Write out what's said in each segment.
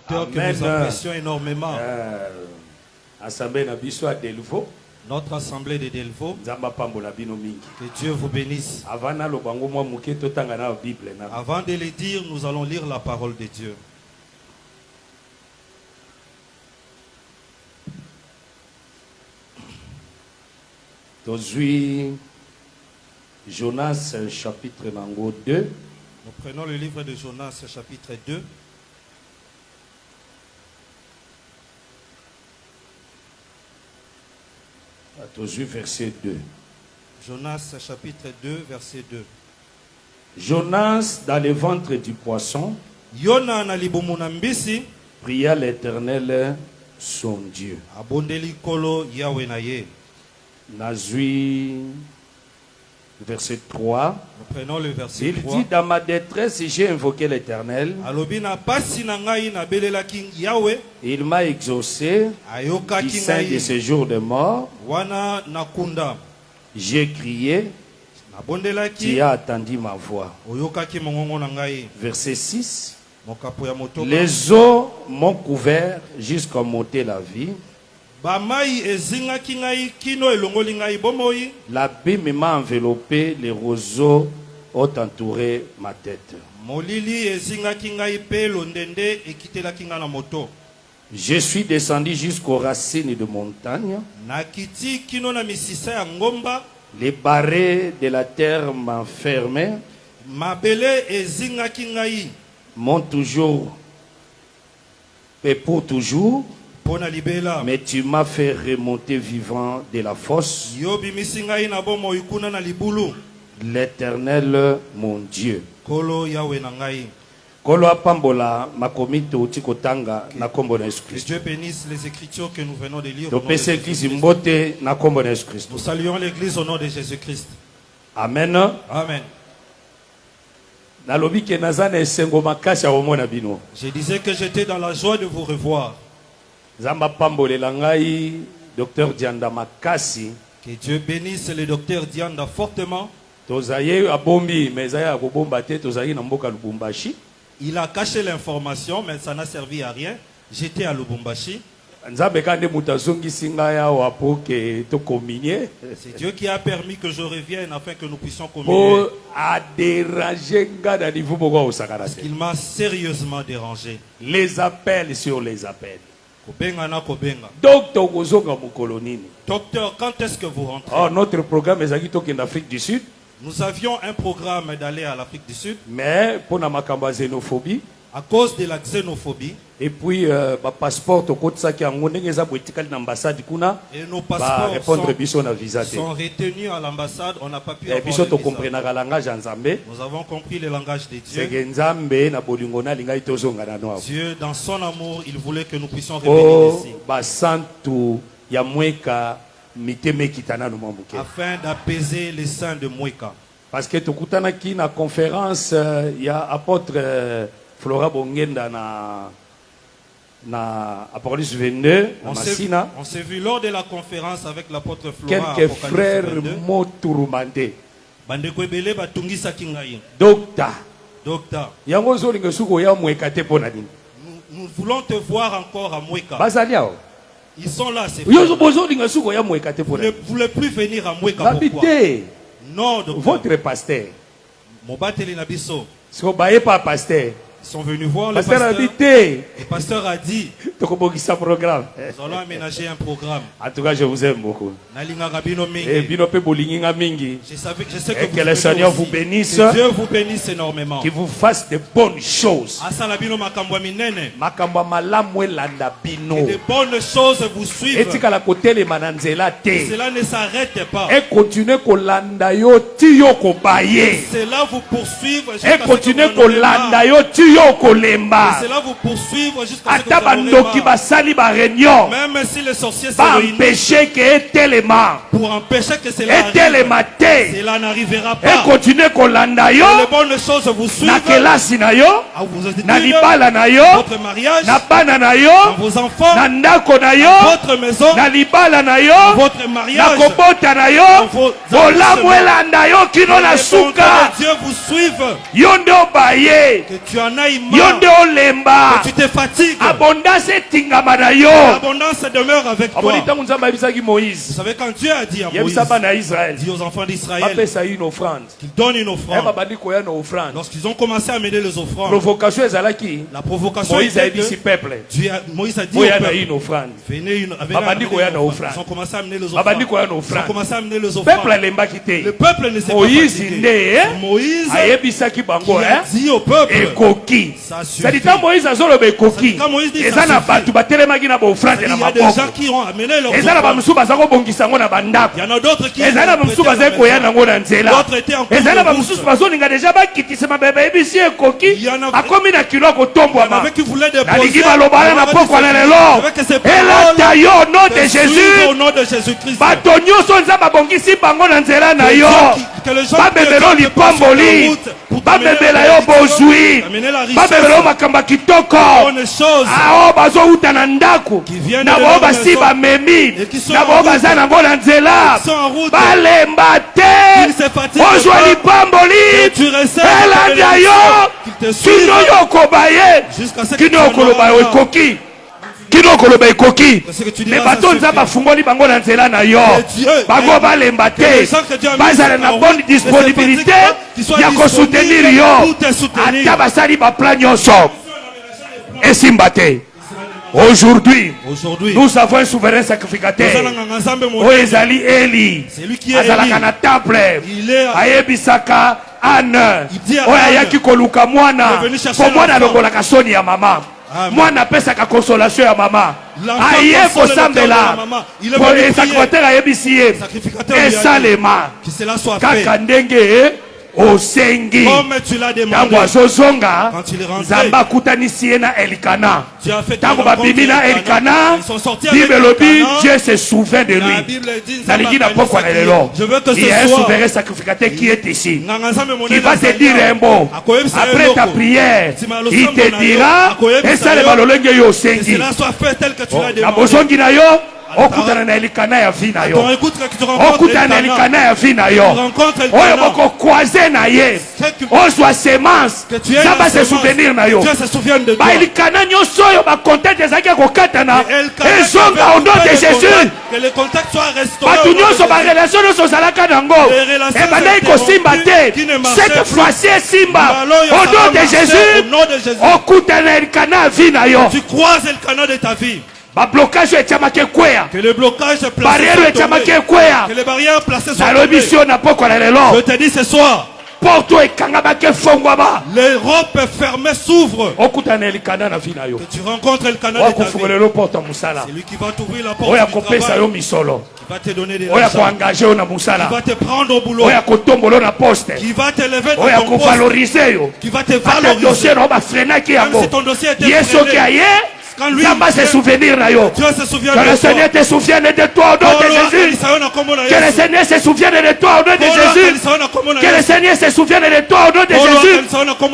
docteur que nous apprécions énormément. Assemblée na biso à Delvaux. Notre assemblée de Delvaux. Que Dieu vous bénisse. Avant de les dire, nous allons lire la parole de Dieu. Jonas chapitre 2. Nous prenons le livre de Jonas chapitre 2. Verset 2. Jonas chapitre 2 verset 2. Jonas dans le ventre du poisson pria l'Éternel son Dieu. Nazui verset 3. Nous prenons le verset Il 3. dit dans ma détresse j'ai invoqué l'Éternel. Il m'a exaucé du sein de ce jour de mort. J'ai crié, tu as attendu ma voix. Verset 6. Les eaux m'ont couvert jusqu'à monter la vie. L'abîme m'a enveloppé, les roseaux ont entouré ma tête. Je suis descendu jusqu'aux racines de montagne. Les barreaux de la terre m'enfermaient. M'ont toujours et pour toujours. Mais tu m'as fait remonter vivant de la fosse. L'Éternel mon Dieu. Kolo apambola makomito tikotanga na kombo na Jésus Christ. Dieu bénisse les écritures que nous venons de lire. Nous saluons l'église au nom de Jésus-Christ. Amen. Amen. Je disais que j'étais dans la joie de vous revoir. Que Dieu bénisse le docteur Dianda fortement. Il a caché l'information, mais ça n'a servi à rien. J'étais à Lubumbashi. C'est Dieu qui a permis que je revienne afin que nous puissions communier. Parce qu'il m'a sérieusement dérangé. Les appels sur les appels. Docteur, quand est-ce que vous rentrez? Oh, notre programme est en Afrique du Sud. Nous avions un programme d'aller à l'Afrique du Sud. Mais pour la xénophobie. À cause de la xénophobie. Et puis, passeport au côté qui a l'ambassade kuna. Et nos passeports sont retenus à l'ambassade. On n'a pas pu avoir le visa. Nous avons compris le langage de Dieu. Dieu, dans son amour, il voulait que nous puissions revenir ici. Afin d'apaiser les saints de Mweka. Parce que tukutana ki na conférence il y a apôtre Flora Bongenda na Apocalypse 22 on s'est vu lors de la conférence avec l'apôtre Flora. Quelques frères m'ont tourmenté. Bandeko ebele batungisa kingai. Docteur. Nous voulons te voir encore à Mweka. Ils sont là, c'est vous ne voulez plus venir à Mweka. Pourquoi? Non, docteur. Votre pasteur. Ils sont venus voir le pasteur. Le pasteur a dit, nous allons aménager un programme. En tout cas, je vous aime beaucoup. Je sais que le Seigneur vous bénisse. Que Dieu vous bénisse énormément. Qu'il vous fasse de bonnes choses. Que de bonnes choses vous suivent. Cela ne s'arrête pas. Et continuez cela vous poursuivre et continuez cela cela vous poursuivre jusqu'à ce que même si les sorciers se réunissent pour empêcher que cela arrive, cela n'arrivera pas. Et continuez kolanda yo. Les bonnes choses vous suivent. Na kelasi na yo. Na libala na yo. Votre mariage. Na bana na yo. Vos enfants. Na ndako na yo. Votre maison. Na libala na yo. Votre mariage. Na kobota na yo. Bolamwelanda yo kino na suka. Dieu vous suive. Yo ndo baye. Que tu en Yonde olemba. Tu te fatigues. Abondance tingama na yo. L'abondance demeure avec toi. Moïse. Vous savez quand Dieu a dit à Moïse, dit aux enfants d'Israël qu'ils donnent une offrande. Lorsqu'ils ont commencé à mener les offrandes, la provocation Moïse a dit Moïse a dit au peuple, venez avec une offrande. Ils ont commencé à amener les offrandes. Le peuple ne s'est pas fatigué. Moïse a dit au peuple, ça suffit. Moïse a dit il y a des gens qui ont amené leur offrande. Il y en a d'autres qui ont d'autres étaient en cours de route. Il y en avait qui voulaient déposer avec ses paroles au nom de Jésus-Christ. Que les gens babebela yo bozwi babebela makamba kitoko ao bazouta na ndako na bo basi bamemi na bo baza nango na nzela balemba te ozwa lipamboli elanda yo kino yokoba ye kino yokoloba yo ekoki kino koloba ekoki me bato nzamba fungoli bango na nzela na yo bango balemba te bazala na bonne disponibilité ya kosoutenir yo ata basali baplan nyonso esimba te. Aujourd'hui, nous avons un souverain sacrificateur. Oezali Eli, azalaka na temple, ayebisaka Anne, oyayaki koluka mwana, po mwana longolaka soni ya mama. Mwana pesaka consolation ya mama. Aye kosambela, po sacrificateur ayebisi ye, esalema, kaka ndenge osengi tango azozonga nzambe akutanisi ye na Elikana tango babimi na Elikana Bible lobi Dieu se souvient de lui. Nalingi na pokwa na lelo il y a un souverain sacrificateur qui est ici qui va te dire un mot après ta prière il te dira esalema lolenge yo osengi na bozongi na yo okutana na Elikana ya vina yo okutana na Elikana ya vina yo oyo boko croiser na ye ozwa semence ça va se souvenir na yo ba Elikana nyonso oyo ba contact ezaki kokatana ezonga au nom de Jésus que le contact soit restauré batu nyonso ba relation nyonso zalaka nango ebandai kosimba te cette fois-ci simba au nom de Jésus okutana na Elikana ya vina yo tu croises Elikana de ta vie. Que le blocage est placé sur ton que les barrières placées sur ton je te dis ce soir, les robes fermées s'ouvrent. Que tu rencontres Elikana de ta vie. C'est lui qui va t'ouvrir la porte du travail. Qui va te donner des achats. Qui va te prendre au boulot. Qui va t'élever dans ton poste. Qui va te valoriser. Même si ton dossier était freiné. Quand lui, se souvenir na yo. Dieu se souvient que le Seigneur te souvienne de toi au nom de Jésus. Que le Seigneur se souvienne de toi au nom de Jésus. Que le Seigneur se souvienne de toi au nom de Jésus.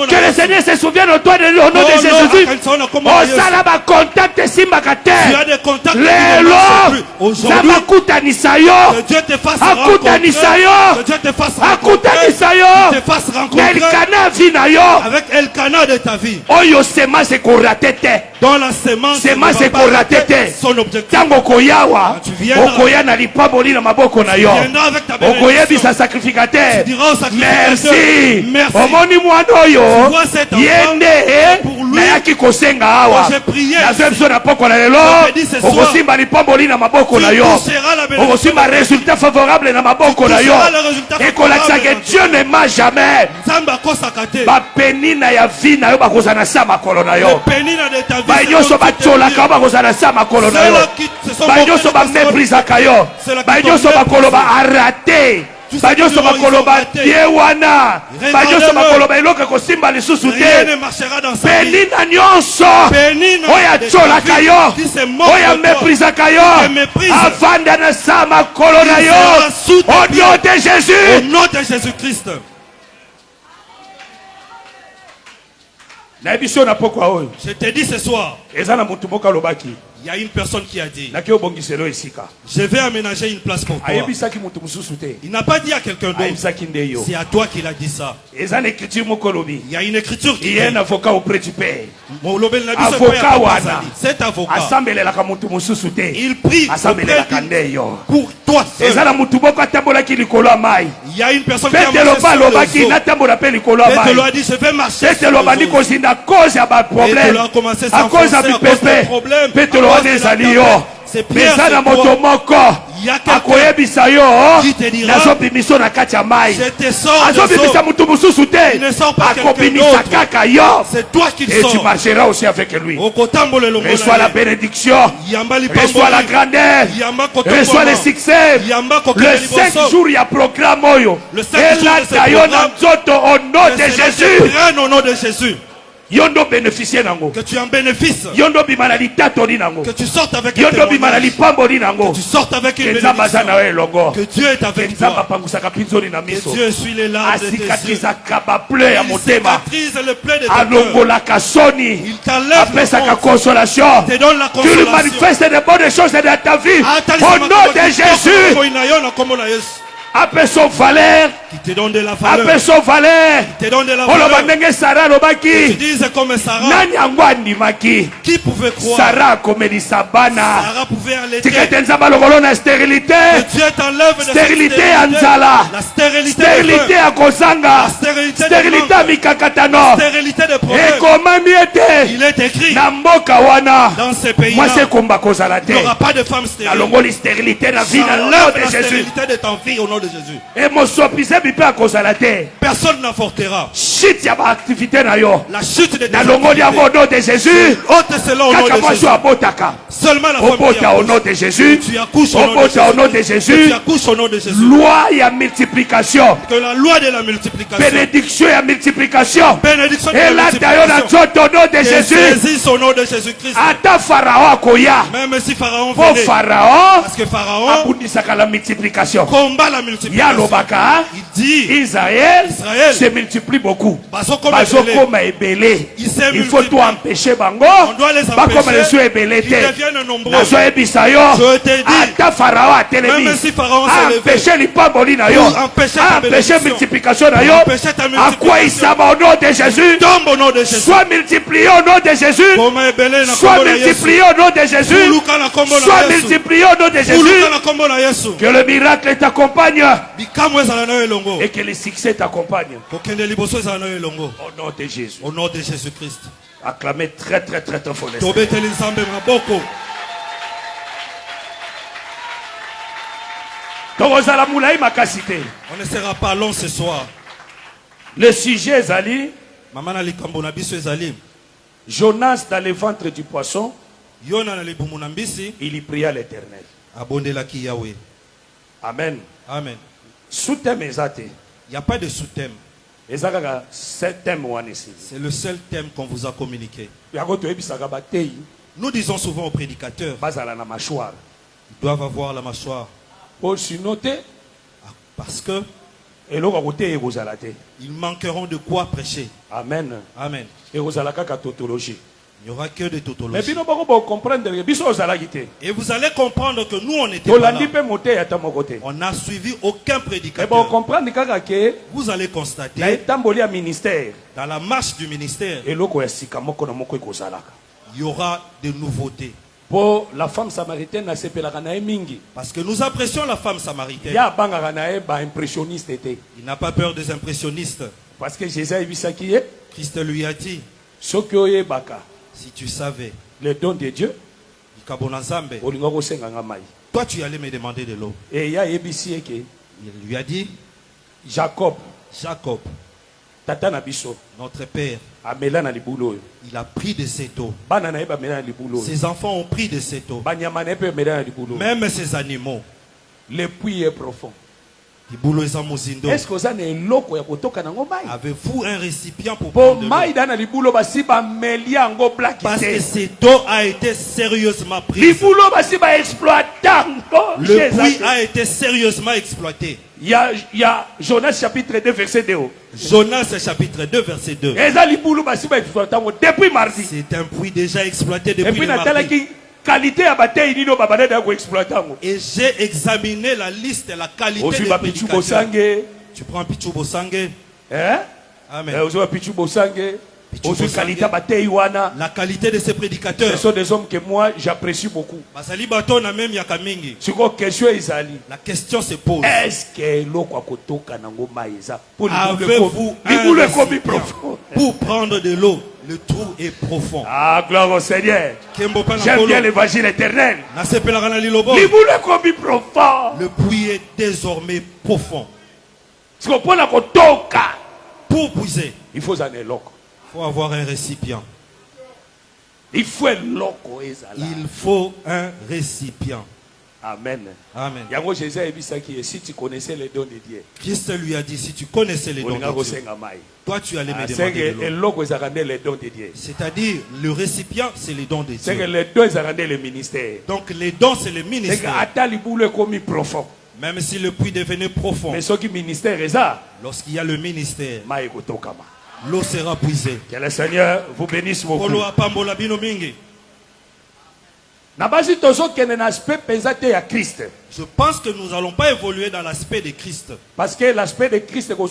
Que le Seigneur se souvienne de toi au nom de Jésus. Oh salaba contact simbaka te. Lelo zama kutanisa yo. Akutanisa yo. Akutanisa yo. Elikana vina yo. Avec Elikana de ta vie. Oyo sema se korate te. Dans la semence c'est pour la tête son objectif. Tango koyawa okoya na lipamboli na maboko na yo okoya bisa sacrificateur merci omoni mwana oyo yende na yaki kosenga awa na biso na poko na lelo okosimba lipamboli na maboko na yo okosimba résultat favorable na maboko na yo ekolakisa que Dieu ne ment jamais bapeni na ya vie na yo bakozana sa makolo na yo banyoso batolaka bakozala sa makolo na yo banyoso bameprisaka yo banyoso bakoloba arate banyoso bakoloba ye wana banyoso bakoloba eloko ekosimba lisusu te peni na nyonso oyo atolaka yo oyo ameprisaka yo avanda na sa makolo na yo au nom de Jésus. Je te dis ce soir, Il y a une personne qui a dit, je vais aménager une place pour toi. Il n'a pas dit à quelqu'un d'autre. C'est à toi qu'il a dit ça. Il y a une écriture qui dit, un avocat auprès du Père. Cet avocat, il prie pour toi seul. Il y a une personne qui a marché sur le Pételo a dit, je vais marcher sur le Pételo a commencé à s'enfoncer à cause des problèmes. C'est Pierre, c'est toi. Il y a quelqu'un qui te dira, je te sors de l'eau. Il ne sort pas quelqu'un d'autre. C'est toi qui le sors. Et tu marcheras aussi avec lui. Reçois la bénédiction. Reçois la grandeur. Reçois le succès. Le 5 jours, il y a programme. Et là, au nom de Jésus. Au nom de Jésus. Yondo bénéficier nango. Que tu en bénéfices. Yondo bimanali tatori nango. Que tu sortes avec un Yondo bimanali pambori nango. Que tu sortes avec une bénédiction. Que Dieu est avec toi. Que Dieu essuie les larmes de tes yeux. Il cicatrise le plaies de ton cœur. Il t'enlève la consolation. Il te donne la consolation. Tu lui manifestes de bonnes choses dans ta vie. Au nom de Jésus. Appelle son valeur. Qui te donne de la valeur. Appelle son valeur. Qui te donne de la valeur. Tu dises comme Sarah. Qui pouvait croire? Sarah comme Elisabana. Sarah pouvait allaiter. Stérilité. Dieu t'enlève de stérilité Anzala. La stérilité. Stérilité à Kozanga. Stérilité à Mikakatano. Stérilité de problème. Et comment il est écrit. Namboka wana. Dans ces pays. Moi c'est combat Kozalate. Il n'y aura pas de femme stérile. Alors stérilité la vie dans le nom de Jésus. La stérilité de ton fils au nom de Jésus. Et mon sopise bipe à Kozalate. Personne n'apportera. Chute ya ba activité na yo. La chute de tes activités. Au nom de Jésus. Ôte cela au nom de Jésus. Seulement la femme au nom de Jésus. Tu accouches au nom de Jésus. Tu accouches au nom de Jésus. Loi et multiplication. Que la loi de la multiplication. Bénédiction et multiplication. Bénédiction et la multiplication. Au nom de Jésus. Au nom de Jésus-Christ. Ata Pharaon koya. Même si Pharaon venait. Pharaon. Parce que Pharaon. Abundisaka la multiplication. Combat la multiplication. Yalobaka. Il dit. Israël se multiplie beaucoup. Il faut tout empêcher bango. On doit les empêcher. Ils deviennent nombreux. Je te dis. Pharaon a même si Pharaon s'est levé. Empêcher multiplication. À quoi il s'abat au nom de Jésus. Tombe au nom de Jésus. Soit multiplié au nom de Jésus. Soit multiplié au nom de Jésus. Soit multiplié au nom de Jésus. Que le miracle t'accompagne. Et que le succès t'accompagne. Au nom de Jésus. Au nom de Jésus-Christ. Acclamez très très très très fort. On ne sera pas long ce soir. Le sujet Zali. Jonas dans le ventre du poisson. Il y pria l'Éternel. Amen. Amen. Sous-thème exact. Il n'y a pas de sous-thème. C'est le seul thème qu'on vous a communiqué. Nous disons souvent aux prédicateurs, ils doivent avoir la mâchoire. Parce que ils manqueront de quoi prêcher. Amen. Amen. Il n'y aura que de tautologie. Et vous allez comprendre que nous, on n'était pas là. On n'a suivi aucun prédicateur. Vous allez constater dans la marche du ministère, il y aura des nouveautés. Pour la femme samaritaine, parce que nous apprécions la femme samaritaine. Il n'a pas peur des impressionnistes. Parce que Jésus Christ lui a dit, si tu savais le don de Dieu, toi tu allais me demander de l'eau. Et il lui a dit, Jacob, notre père, il a pris de cette eau. Ses enfants ont pris de cette eau. Même ses animaux. Le puits est profond. Est-ce que avez-vous un récipient pour prendre de l'eau? Parce que cette eau a été sérieusement prise. Le puits a été sérieusement exploité. Il y a Jonas chapitre 2 verset 2. Jonas chapitre 2 verset 2. Depuis mardi. C'est un puits déjà exploité depuis mardi. Et j'ai examiné la liste et la qualité des prédicateurs. Tu prends Pichu Bosangue. Amen. La qualité de ces prédicateurs. Ce sont des hommes que moi j'apprécie beaucoup. La question se pose. Est-ce que avez-vous un récipient pour prendre de l'eau? Le trou est profond. Ah, gloire au Seigneur. J'aime bien l'évangile éternel. Le puits est désormais profond. Pour puiser, il faut un loco. Il faut avoir un récipient. Il faut un loco. Il faut un récipient. Amen. Amen. Si tu connaissais les dons de Dieu, Christ lui a dit, si tu connaissais les dons de Dieu, toi tu allais me demander de l'eau. C'est-à-dire, le récipient, c'est les dons de Dieu. Donc les dons, c'est le ministère. Même si le puits devenait profond, lorsqu'il y a le ministère, l'eau sera puisée. Que le Seigneur vous bénisse beaucoup. Je pense que nous n'allons pas évoluer dans l'aspect de Christ. Parce que l'aspect de Christ, dans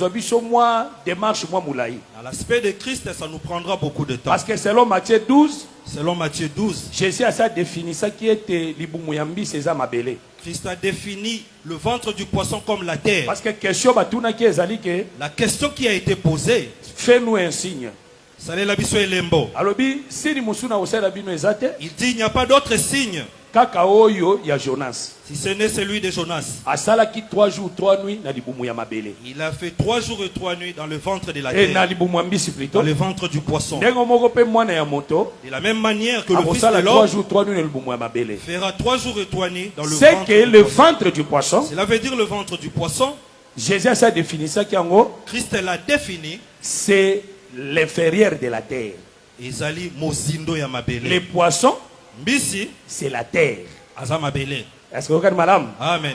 l'aspect de Christ, ça nous prendra beaucoup de temps. Parce que selon Matthieu 12, Jésus a défini ça qui était Christ a défini le ventre du poisson comme la terre. Parce que la question qui a été posée, fais-nous un signe. Il dit il n'y a pas d'autre signe si ce n'est celui de Jonas. Il a fait 3 jours et 3 nuits dans le ventre de la terre, dans le ventre du poisson. De la même manière que le Fils de l'homme fera 3 jours et 3 nuits dans le ventre du poisson. Cela veut dire le ventre du poisson. Jésus a défini ça qui en haut. Christ l'a défini. C'est l'inférieur de la terre. Les poissons, c'est la terre. Est-ce que vous regardez, madame? Amen.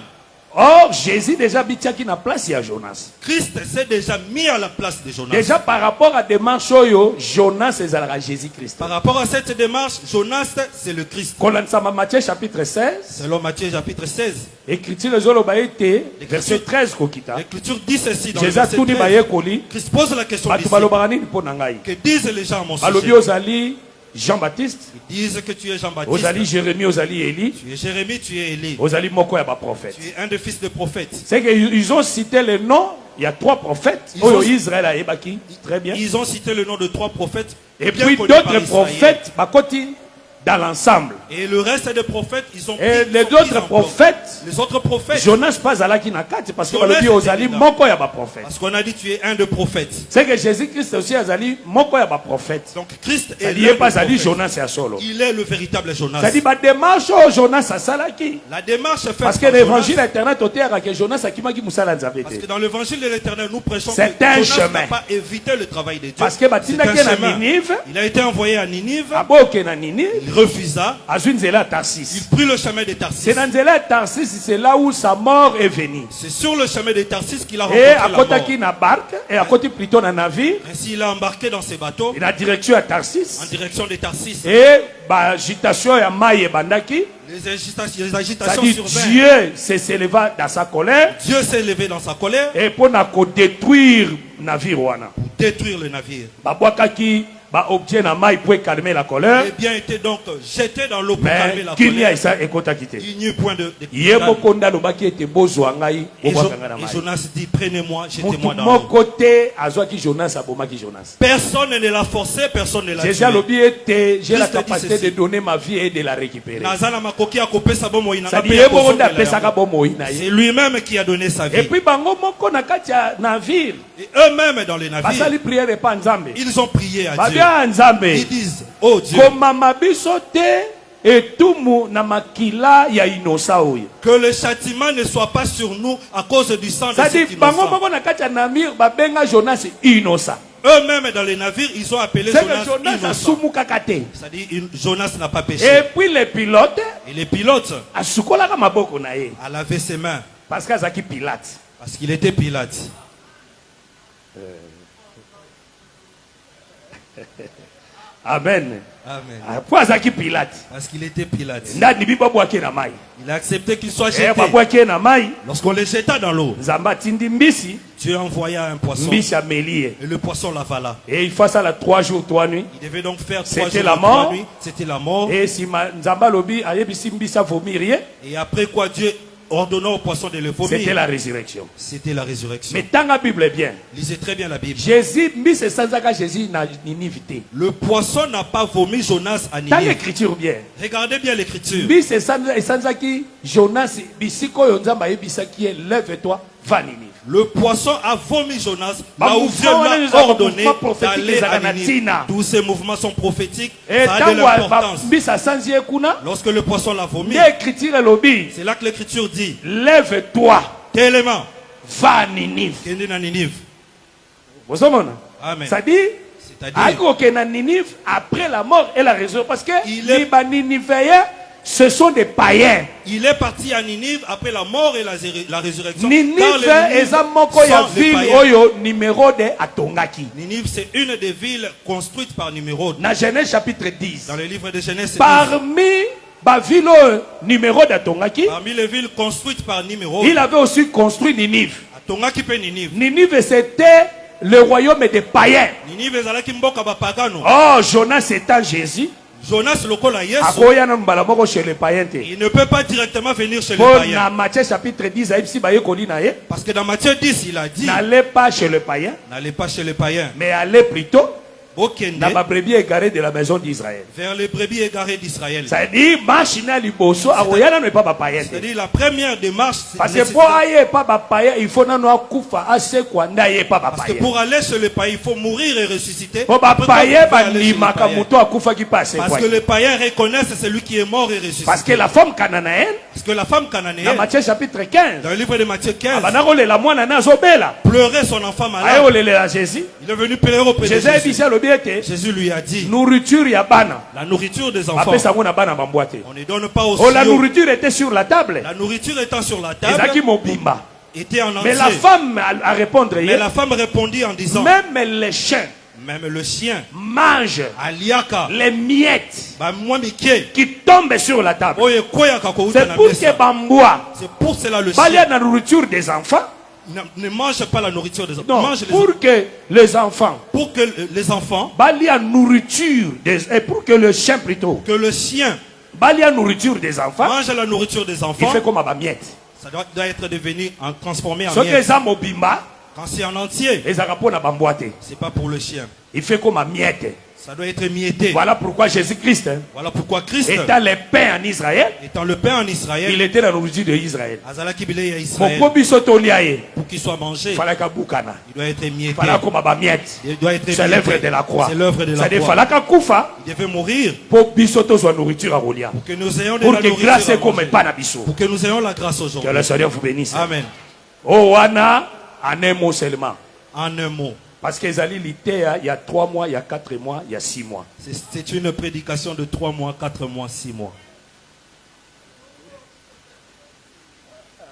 Or, Jésus déjà mis na place à Jonas. Christ s'est déjà mis à la place de Jonas. Déjà par rapport à la démarche, Jonas est Jésus-Christ. Par rapport à cette démarche, Jonas c'est le Christ. Matthieu chapitre 16. Selon Matthieu chapitre 16. Écriture verset 13. L'écriture dit ceci dans le verset 13. Christ pose la question ici. Que disent les gens à mon sujet? Jean-Baptiste, ils disent que tu es Jean-Baptiste. Osali Jérémie, Osali Élie. Tu es Jérémie, tu es Élie. Osali Moko Yaba prophète. Tu es un des fils de prophètes. C'est qu'ils ont cité les noms. Il y a 3 prophètes. Israël a ébaki. Très bien. Ils ont cité le nom de 3 prophètes. Et puis d'autres prophètes, dans l'ensemble. Et le reste des prophètes, ils ont pris. Et les autres prophètes, Jonas pas à la kinakati parce que le Osali Moko Yaba prophète. Parce qu'on a dit tu es un des prophètes. C'est que Jésus-Christ aussi Azali Moko Yaba prophète. Donc Christ est le prophète. Jonas est solo. Il est le véritable Jonas. Ça dit la démarche Jonas à Salaki. La démarche faite parce que l'évangile éternel que Jonas a kimaki musala nzavete. Parce que dans l'évangile de l'éternel nous prêchons que Jonas n'a pas évité le travail de Dieu. Parce que il a été envoyé à Ninive. Il refusa. Il prit le chemin de Tarsis. C'est là où sa mort est venue. C'est sur le chemin de Tarsis qu'il a rencontré la mort. Et à côté plutôt dans un navire. Ainsi il a embarqué dans ses bateaux. En direction à Tarsis. En direction de Tarsis. Et agitation ya maïe bandaki. Les agitations survinrent. Dieu s'est levé dans sa colère. Dieu s'est levé dans sa colère. Et pour détruire le navire. Pour détruire le navire. Obtient na maille pour calmer la colère. Eh bien été donc jeté dans l'eau pour calmer la colère. Il n'y a point de et Jonas dit prenez-moi, jetez-moi dans l'eau. Personne ne l'a forcé, personne ne l'a tué. J'ai la capacité de donner ma vie et de la récupérer. C'est lui-même qui a donné sa vie. Et puis navire. Et eux-mêmes dans les navires, ils ont prié à Dieu. Ils disent, oh Dieu, que le châtiment ne soit pas sur nous à cause du sang de cet innocent. eux-mêmes dans les navires, ils ont appelé Jonas innocent. C'est-à-dire Jonas n'a pas péché. Et puis les pilotes, a lavé ses mains. Parce qu'il était Pilate. Amen. Amen. Parce qu'il était Pilate. Il a accepté qu'il soit jeté. Lorsqu'on les jeta dans l'eau, Dieu envoya un poisson. Et le poisson l'avala. Et il faut ça la 3 jours, 3 nuits. Il devait donc faire 3 jours, 3 nuits. C'était la mort. Et si Nzamba lobi vomir rien. Et après quoi Dieu ordonnant au poisson de le vomir. C'était la résurrection. C'était la résurrection. Mais tant la Bible est bien. Lisez très bien la Bible. Jésus, Jésus n'a Ninive. Le poisson n'a pas vomi Jonas à Ninive. Tant l'écriture bien. Regardez bien l'écriture. Jonas, lève-toi, va Ninive. Le poisson a vomi Jonas, là où Dieu l'a ordonné d'aller à Ninive. Tous ces mouvements sont prophétiques. Ça a de l'importance. Lorsque le poisson l'a vomi, c'est là que l'écriture dit, lève-toi, tellement, va à Ninive. Amen. C'est-à-dire, après la mort et la résurrection, parce que les Ninivéens, ce sont des païens. Il est parti à Ninive après la mort et la résurrection. Ninive c'est une des villes construites par Nimrod. Dans Genèse chapitre 10. Dans le livre de Genèse. Parmi les villes construites par Nimrod, il avait aussi construit Ninive. Ninive, c'était le royaume des païens. Oh, Jonas étant Jésus. Jonas il ne peut pas directement venir chez les païens. Dans Matthieu chapitre 10, parce que dans Matthieu 10, il a dit, n'allez pas chez le païen, mais allez plutôt dans ma brebis égarée de la maison d'Israël. Vers les brebis égarées d'Israël. C'est-à-dire, la première démarche, parce que pour aller pas païen, il faut parce que pour aller chez le païen, il faut mourir et ressusciter. Parce que les païens reconnaissent celui qui est mort et ressuscité. Parce que la femme cananéenne, dans Matthieu chapitre 15, dans le livre de Matthieu 15, pleurait son enfant malade. Il est venu pleurer auprès de Jésus. Jésus lui a dit, la nourriture des enfants, on ne donne pas aux la nourriture était sur la table. La nourriture étant sur la table, était en entier. Mais la femme a répondu. Mais la femme répondit en disant, même le chien mange les miettes qui tombent sur la table. C'est pour que Bamboua, pour cela le chien, la nourriture des enfants, ne mange pas la nourriture des enfants. Non, pour que les enfants, la nourriture et pour que le chien plutôt, que le chien, la nourriture des enfants, mange la nourriture des enfants, il fait comme à miette. Ça doit être devenu transformé en miette. Quand c'est en entier, c'est pas pour le chien. Il fait comme à miette. Ça doit être mietté. Voilà pourquoi Jésus-Christ, voilà pourquoi Christ, étant le pain en Israël, il était la nourriture de Israël. Pour qu'il soit mangé, il doit être mietté. Il doit être c'est l'œuvre de la croix. C'est l'œuvre de la croix. Il devait mourir pour que nous ayons de la nourriture. Pour que nous ayons la grâce aujourd'hui. Que le Seigneur vous bénisse. Amen. Oh, Anna, en un mot seulement. En un mot. Parce que il y a 3 mois, il y a 4 mois, il y a 6 mois. C'est une prédication de 3 mois, 4 mois, 6 mois.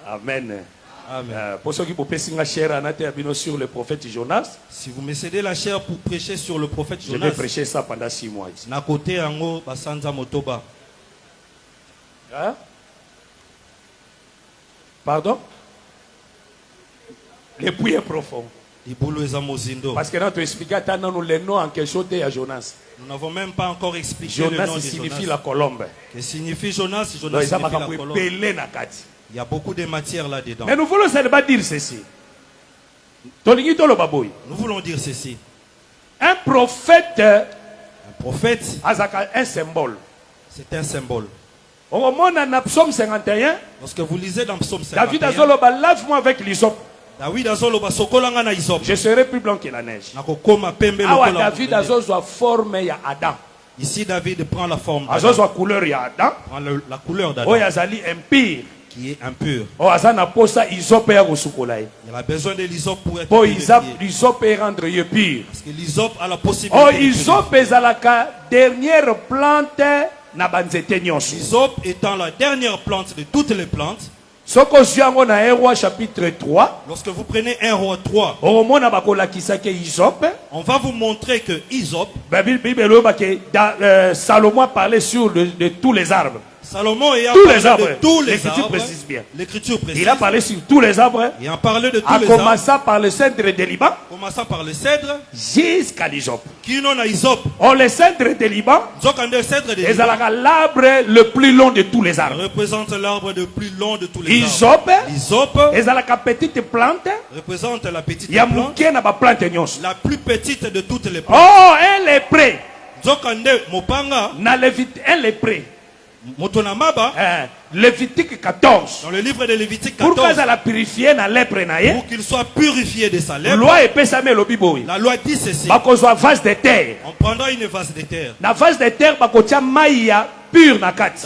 Amen. Amen. Pour ceux qui peuvent sur le prophète Jonas, si vous me cédez la chair pour prêcher sur le prophète Jonas, je vais prêcher ça pendant 6 mois ici. Hein? Pardon? Le puits est profond. Parce que notre explicateur le nom en quelque chose à Jonas. Nous n'avons même pas encore expliqué Jonas le nom de signifie Jonas. La colombe. Que signifie Jonas? Jonas signifie la colombe. Il y a beaucoup de matière là-dedans. Mais nous voulons seulement dire ceci. Nous voulons dire ceci. Un prophète, un symbole. C'est un symbole. Lorsque vous lisez dans Psaume 51, David a dit, lave-moi avec l'hysope. Je serai plus blanc que la neige. David a forme ya Adam. Ici David prend la forme d'Adam. Couleur ya Adam. La couleur d'Adam. Oyazali impire. qui est impur. Il a besoin de l'hysope pour être purifié. Parce que l'hysope a la possibilité de dernière plante. L'hysope étant la dernière plante de toutes les plantes. Chapitre 3. Lorsque vous prenez 1 Roi 3, on va vous montrer que hysope, Salomon parlait sur de tous les arbres. Salomon a tous parlé les arbres. de tous les L'écriture arbres. précise bien. L'écriture précise. Il a parlé sur tous les arbres. Il a parlé de tous les arbres. Commençant par le cèdre de Liban. Commençant par le cèdre. Jusqu'à l'hysope. Qui n'en a hysope. Le cèdre de Liban. C'est l'arbre le plus long de tous les arbres. Représente l'arbre le plus long de tous les arbres. Hysope. C'est la petite plante. Représente la petite plante. La plus petite de toutes les plantes. Oh, elle est prête. Elle est prête. Lévitique 14. Dans le livre de Lévitique 14. Pour qu'il soit purifié de sa lèpre. La loi dit ceci. On prendra une vase de terre. Dans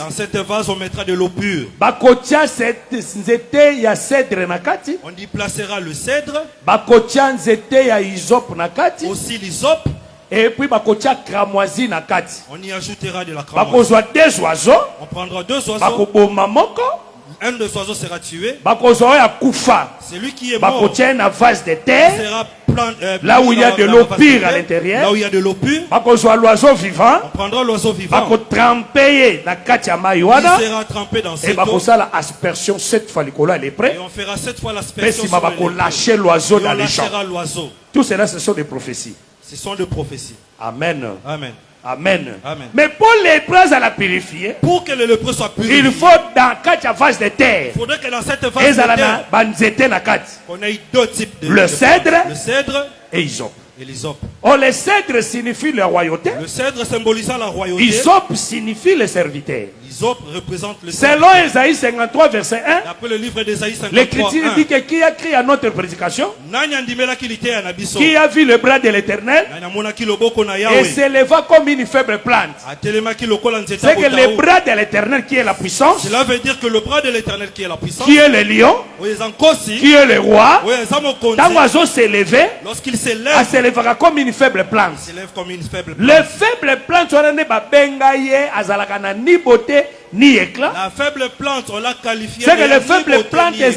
cette vase, on mettra de l'eau pure. On y placera le cèdre. Aussi l'hysope. Et puis cramoisi na kati. On y ajoutera de la cramoisi. Deux oiseaux. On prendra deux oiseaux. Un des oiseaux sera tué. Celui qui est mort na vase de terre. Sera là où il y a de l'eau pure à l'intérieur. Là où il y a de l'eau pure. L'oiseau vivant. On prendra l'oiseau vivant. Tremper na kati ya il sera trempé dans cette eau. Et aspersion 7 fois elle est prêt. Et on fera 7 fois l'aspersion. Et on lâcher l'oiseau dans les champs. l'oiseau. Tout cela, ce sont des prophéties. Ce sont des prophéties. Amen. Amen. Amen. Amen. Mais pour les lépreux à la purifier, pour que le lépreux soit purifié, il faut dans quatre vases de terre. Il faudrait que dans cette vase de terre, on ait deux types de le cèdre et l'hysope. l'hysope. Le cèdre signifie la royauté. Le cèdre symbolisant la royauté. L'hysope signifie le serviteur. L'hysope représente le serviteur. Selon Ésaïe 53 verset 1, d'après le livre d'Ésaïe 53, l'Écriture dit que qui a crié à notre prédication, qui a vu le bras de l'Éternel et s'éleva comme une faible plante. C'est que le bras de l'Éternel qui est la puissance. Cela veut dire que le bras de l'Éternel qui est la puissance, qui est le lion, qui est le roi, quand l'oiseau s'élevait, lorsqu'il s'élève, s'élèvera comme une faible plante. Le faible plante, ni beauté ni éclat. La faible plante, on l'a qualifiée. C'est que le faible plante, le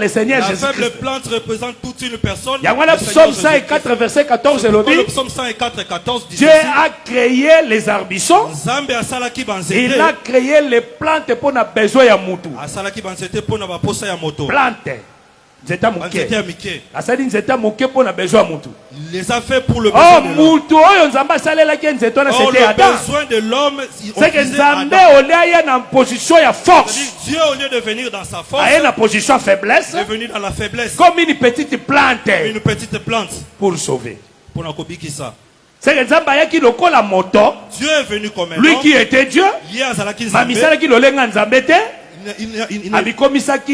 Seigneur Jésus. La faible plante représente toute une personne. Il y a le psaume 104 verset 14 le psaume 104 14 dit Dieu a créé les arbissons. Il a créé les plantes pour nos besoins ya mutu. Plantes. Il les a fait pour le besoin de l'homme. Le besoin de l'homme, c'est que Nzambe est en position de force. Dieu, au lieu de venir dans sa force, est en position de faiblesse. est venu dans la faiblesse. Comme une petite plante. Une petite plante. Pour sauver. Pour la copie qui ça. C'est que Nzambe qui le la moto. Dieu est venu comme un homme. Lui qui était Dieu. Mamisala qui le lenga Nzambe te.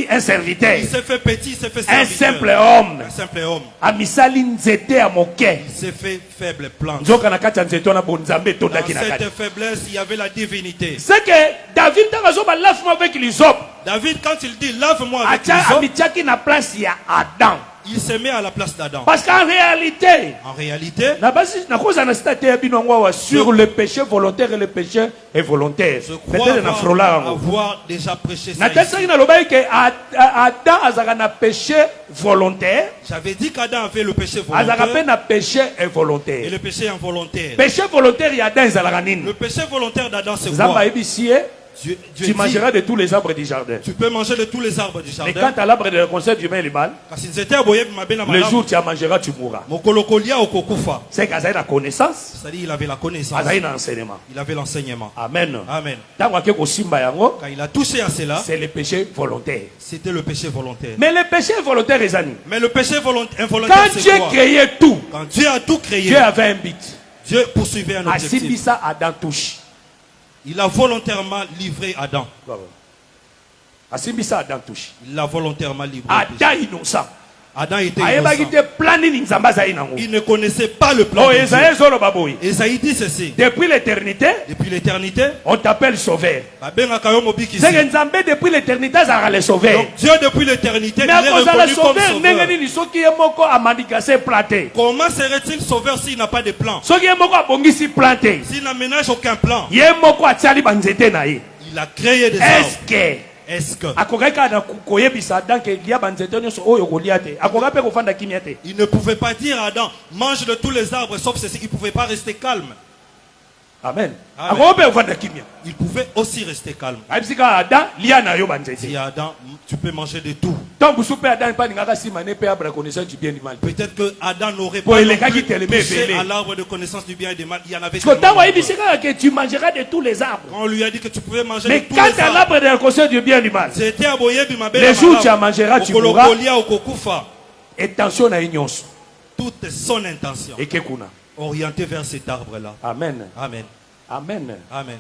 Un serviteur. Il s'est fait petit, il s'est fait un simple homme. Un simple homme. Il s'est fait faible plante. Dans cette faiblesse, il y avait la divinité. C'est que David, avec l'hysope. David, quand il dit lave-moi avec l'hysope, il se met à la place d'Adam. Parce qu'en réalité, sur le péché volontaire et le péché involontaire. Je crois avoir déjà prêché ça. J'avais dit qu'Adam avait le péché volontaire. Et le péché involontaire. Le péché volontaire d'Adam, c'est quoi? Tu mangeras de tous les arbres du jardin. Tu peux manger de tous les arbres du jardin. Mais quant à l'arbre de la conseil du bien le jour où tu en mangeras, tu mourras. C'est qu'il a la connaissance. C'est-à-dire il avait la connaissance. Il avait l'enseignement. Amen. Amen. Quand il a touché à cela, c'est le péché volontaire. C'était le péché volontaire. Mais le péché volontaire, les amis. Mais le péché involontaire, quand Dieu créait tout, quand Dieu a tout créé, Dieu avait un but. Dieu poursuivait un objectif. Adam touche. Il a volontairement livré Adam. Il a volontairement livré Adam innocent. Adam était innocent. Il ne connaissait pas le plan de Dieu. Esaïe dit ceci. Depuis l'éternité, on t'appelle sauveur. Depuis l'éternité, ça le sauveur. Donc Dieu depuis l'éternité, il est reconnu comme sauveur. Comment serait-il sauveur s'il n'a pas de plan? S'il n'aménage aucun plan. Il a créé des arbres. Est-ce que il ne pouvait pas dire à Adam, mange de tous les arbres sauf ceci, il ne pouvait pas rester calme. Amen. Il pouvait aussi rester calme. Dit à Adam, tu peux manger de tout. Peut-être que Adam n'aurait pas touché à l'arbre de connaissance du bien et du mal. Il y en avait que tu mangeras de tous les arbres. On lui a dit que tu pouvais manger de tous les arbres. Mais quand à l'arbre de la connaissance du bien et du mal, les jours où tu en mangeras, tu mourras. Intention à union. Toute son intention. Orienté vers cet arbre-là. Amen. Amen. Amen. Amen.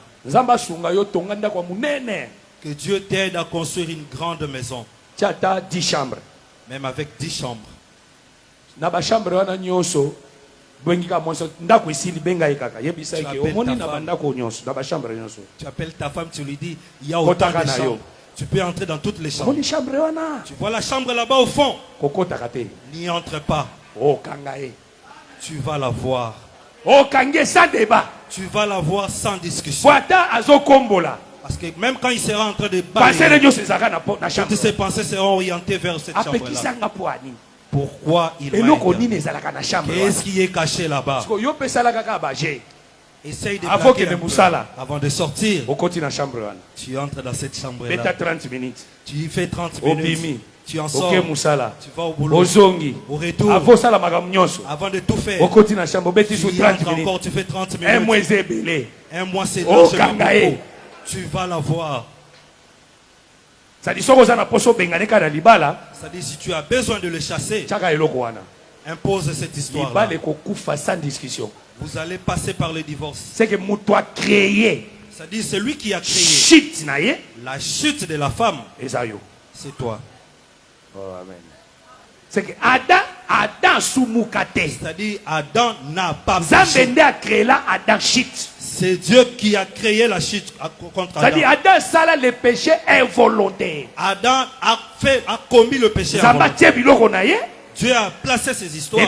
Que Dieu t'aide à construire une grande maison. Tu as 10 chambres. Même avec 10 chambres. Tu appelles ta femme, tu lui dis, il y a autant de chambres. Tu peux entrer dans toutes les chambres. Tu vois la chambre là-bas au fond. N'y entre pas. Tu vas la voir. Sans débat. Tu vas la voir sans discussion. Parce que même quand il sera en train de balayer, toutes ses pensées seront orientées vers cette chambre-là. Pourquoi il m'a qu'est-ce qui est caché là-bas? Essaye de avant de sortir. Tu entres dans cette chambre-là. Tu y fais 30 minutes. Tu en sors. Tu vas au boulot. Au retour. Avant de tout faire. Tu entres encore, tu fais 30 minutes. Un mois c'est largement beaucoup. Tu vas la voir. Ça dit si tu as besoin de le chasser, impose cette histoire. Vous allez passer par le divorce. C'est que toi créé. Ça dit c'est lui qui a créé la chute de la femme. C'est toi. Oh, amen. C'est que Adam soumukate. C'est-à-dire Adam n'a pas péché. A créé là Adam chute. C'est Dieu qui a créé la chute contre Adam. C'est-à-dire Adam sala le péché involontaire. Adam a commis le péché involontaire. Dieu a placé ses histoires. Et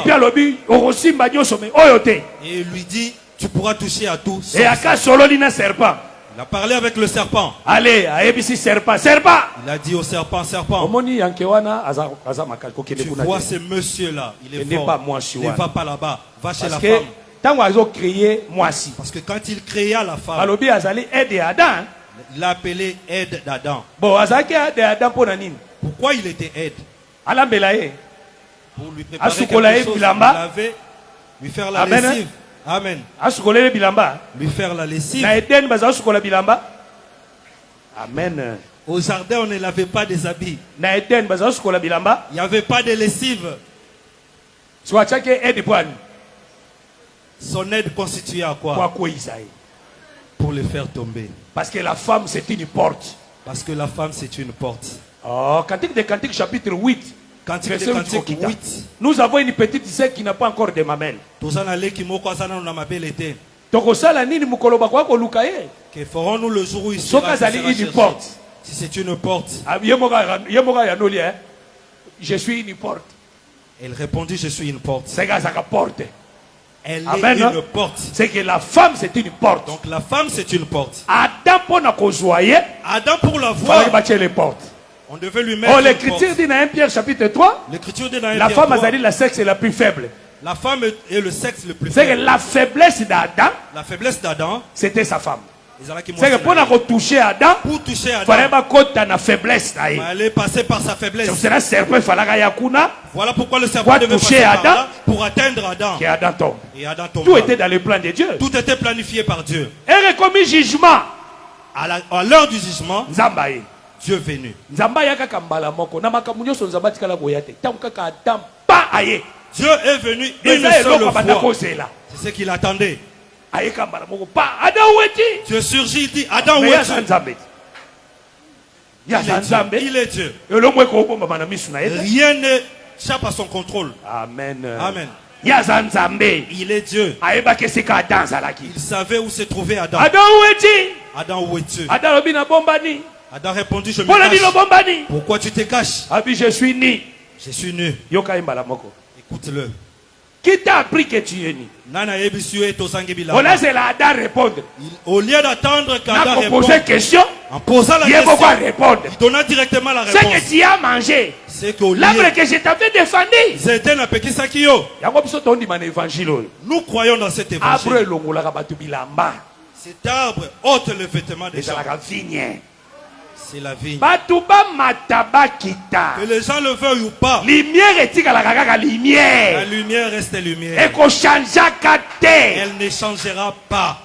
il lui dit, tu pourras toucher à tout. Et à serpent. Il a parlé avec le serpent. Allez, serpent. Il a dit au serpent. Tu vois ce monsieur-là, il est fort. Il ne va pas là-bas. Va chez la femme. Parce que quand il créa la femme, il l'a appelé aide d'Adam. Pourquoi il était aide? Pour lui préparer quelque chose, lui faire la lessive. Amen. Lui faire la lessive. Amen. Au jardin, on ne lavait pas des habits. Il n'y avait pas de lessive. Son aide constituait à quoi? Pour le faire tomber. Parce que la femme, c'est une porte. Parce que la femme, c'est une porte. Oh, Cantique des Cantiques, chapitre 8. Verset 8. Nous avons une petite sœur qui n'a pas encore de mamelle. Que ferons-nous le jour où il sera une porte. Si c'est une porte. Je suis une porte. Elle répondit, je suis une porte. C'est la porte. Elle est une porte. C'est que la femme, c'est une porte. Donc la femme, c'est une porte. Adam pour la voir, les portes. On devait lui mettre l'écriture dit dans 1 Pierre chapitre 3, la femme a dit la sexe est la plus faible. La femme est le sexe le plus faible. C'est que la faiblesse d'Adam, c'était sa femme. C'est que pour toucher Adam, il fallait aller passer par sa faiblesse. Voilà pourquoi le serpent devait passer par là pour atteindre Adam. Et Adam tombe. Tout était dans le plan de Dieu. Tout était planifié par Dieu. Et recommis jugement. À l'heure du jugement, Dieu est venu. Dieu est venu une seule fois. C'est ce qu'il attendait. Dieu surgit, il dit Adam, où es-tu? Il est Dieu. Rien n'est échappe à son contrôle. Amen. Amen. Il est Dieu. Il savait où se trouvait Adam. Adam, où es-tu? Adam a répondu, je me cache. Pourquoi tu te caches? Je suis nu. Je suis nu. Écoute-le. Qui t'a appris que tu es nu? C'est là Adam répondre. Au lieu d'attendre qu'Adam réponde, question, en posant la question, il donna directement la réponse. C'est que tu as mangé. L'arbre que je t'avais défendu. Nous croyons dans cet évangile. Cet arbre ôte le vêtement des gens. C'est la vigne. Que les gens le veuillent ou pas, la lumière reste lumière. Elle ne changera pas.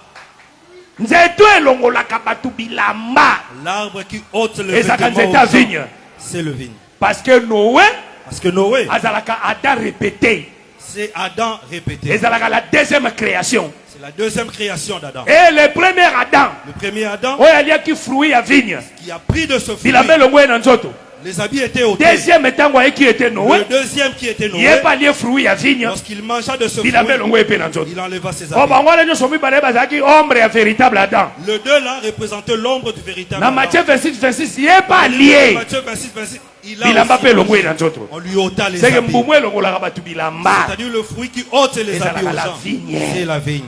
L'arbre qui ôte le vêtement aux gens, c'est le vigne. Parce que Noé Adam répété. C'est Adam répété. C'est la deuxième création. C'est la deuxième création d'Adam. Et le premier Adam, qui a pris de ce fruit, les habits étaient ôtés. Le deuxième qui était Noé, lorsqu'il mangea de ce fruit, il enleva ses habits. Le deux là représentait l'ombre du véritable Adam. Matthieu 26, il n'est pas lié. Matthieu 26, on lui ôta les habits. C'est-à-dire le fruit qui ôte les habits aux gens. C'est la vigne.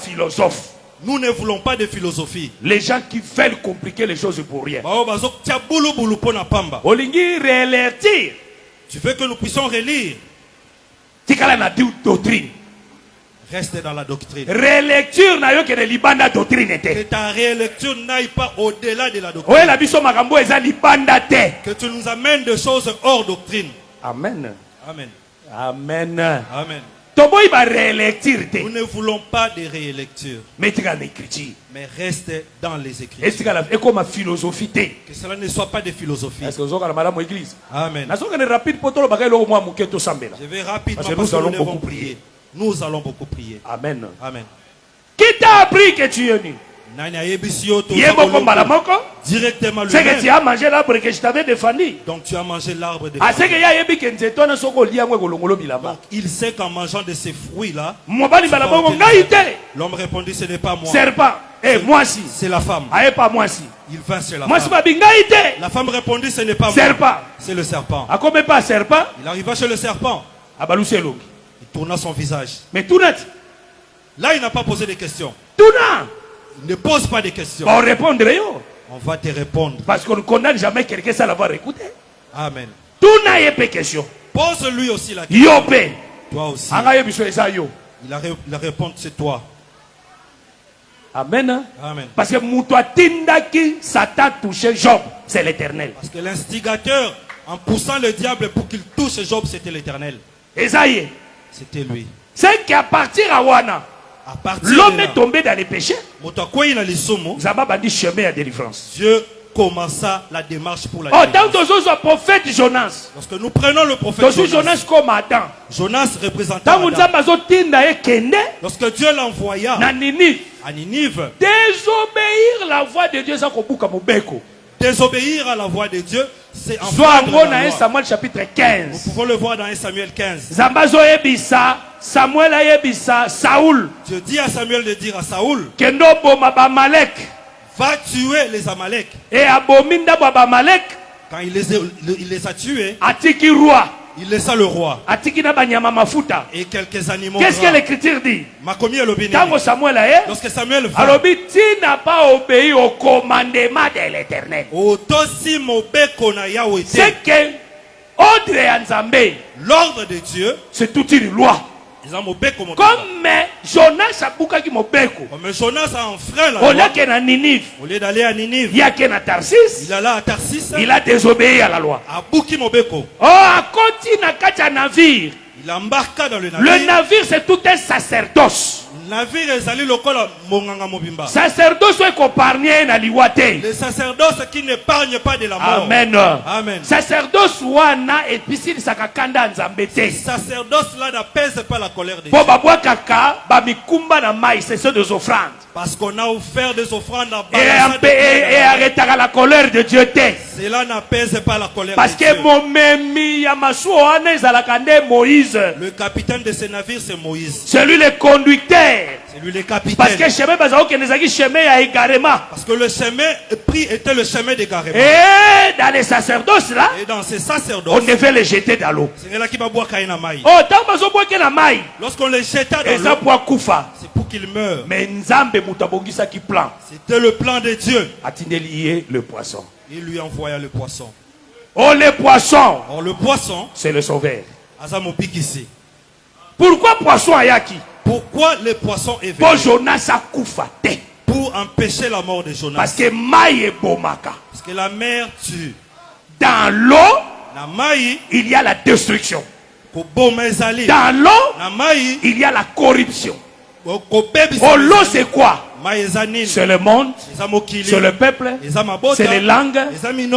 Philosophe. Nous ne voulons pas de philosophie. Les gens qui veulent compliquer les choses pour rien. Tu veux que nous puissions relire? Doctrine. Reste dans la doctrine. Relecture que ta rélecture n'aille pas au-delà de la doctrine. Que tu nous amènes des choses hors doctrine. Amen. Amen. Amen. Amen. Nous ne voulons pas de rélecture. Mais reste dans les Écritures. Que cela ne soit pas de philosophie. Amen. Je vais rapidement parce que nous devons prier. Nous allons beaucoup prier. Amen. Amen. Qui t'a appris que tu es nu? Directement c'est que tu as mangé l'arbre que je t'avais défendu. Donc tu as mangé l'arbre de il sait qu'en mangeant de ces fruits là, l'homme répondit, ce n'est pas moi. Serpent. Moi si. C'est la femme. Pas moi si. Il vint chez la femme. La femme répondit, ce n'est pas moi. C'est le serpent. Il arriva chez le serpent. Il tourna son visage. Mais tout net. Là, il n'a pas posé de questions. Ne pose pas de questions. On répondrait. On va te répondre. Parce qu'on ne condamne jamais quelqu'un sans l'avoir écouté. Amen. Tout n'a pas de question. Pose lui aussi la question. Toi aussi. La réponse c'est toi. Amen. Amen. Parce que Moutouatindaki, Satan touché Job, c'est l'éternel. Parce que l'instigateur, en poussant le diable pour qu'il touche Job, c'était l'éternel. Esaïe. C'était lui. C'est qu'à partir à Wana, l'homme est tombé dans les péchés. Zaba dit chemin à délivrance. Dieu commença la démarche pour la délivrance. Prophète Jonas. Lorsque nous prenons le prophète Jonas comme Adam. Jonas représentant Adam. Lorsque Dieu l'envoya à Ninive, désobéir la voix de Dieu, désobéir à la voix de Dieu, c'est en Samuel chapitre 15. Nous pouvons le voir dans 1 Samuel 15. Samuel ayebisa Saoul. Dieu dit à Samuel de dire à Saoul, va tuer les Amalek. Et abominda Amalek. Quand il les a tués, atiki roi. Il laissa le roi. Atiki na banyama mafuta. Et quelques animaux. Qu'est-ce que l'écriture dit? Quand Samuel lorsque Samuel va, alors tu n'as pas obéi au commandement de l'Éternel. C'est que l'ordre de Dieu, c'est toute une loi. Comme Jonas a bouka qui mobeko. Comme Jonas a enfreint la loi. Au lieu d'aller à Ninive, il alla à Tarsis. Il a désobéi à la loi. A bouki mobeko. Oh, à continue à navire. Il embarqua dans le navire. Le navire c'est tout un sacerdoce. Sacerdoce est épargné na liwate. Le sacerdoce qui n'épargne pas de la mort. Amen. Amen. Sacerdoce wana et piscine sakakanda nzambete. Sacerdoce là n'apaise pas la colère de Dieu. Po babwa kaka ba mikumba na mai, c'est ceux des offrandes. Parce qu'on a offert des offrandes et arrêter la colère de Dieu. Cela n'apaise pas la colère parce de Dieu. Que Moïse. Le capitaine de ce navire c'est Moïse. C'est lui le conducteur. C'est lui le capitaine. Parce que le chemin pris était le chemin d'égarement. Et dans les sacerdoces là. Et dans ces sacerdoces. On devait les jeter dans l'eau. Lorsqu'on les jeta dans l'eau. C'est pour qu'ils meurent. Mais Nzambe mutabongisa qui plan. C'était le plan de Dieu. A-t-il lié le poisson? Il lui envoya le poisson. Oh le poisson. Or le poisson. C'est le sauveur. Azamopikisi. Pourquoi poisson ayaki? Pourquoi le poisson est venu? Pour Jonas a koufate. Pour empêcher la mort de Jonas. Parce que maï est bomaka. Parce que la mer tue. Dans l'eau, il y a la destruction. Dans l'eau, il y a la corruption. Oh, l'eau c'est quoi? C'est le monde, c'est le peuple, c'est les langues,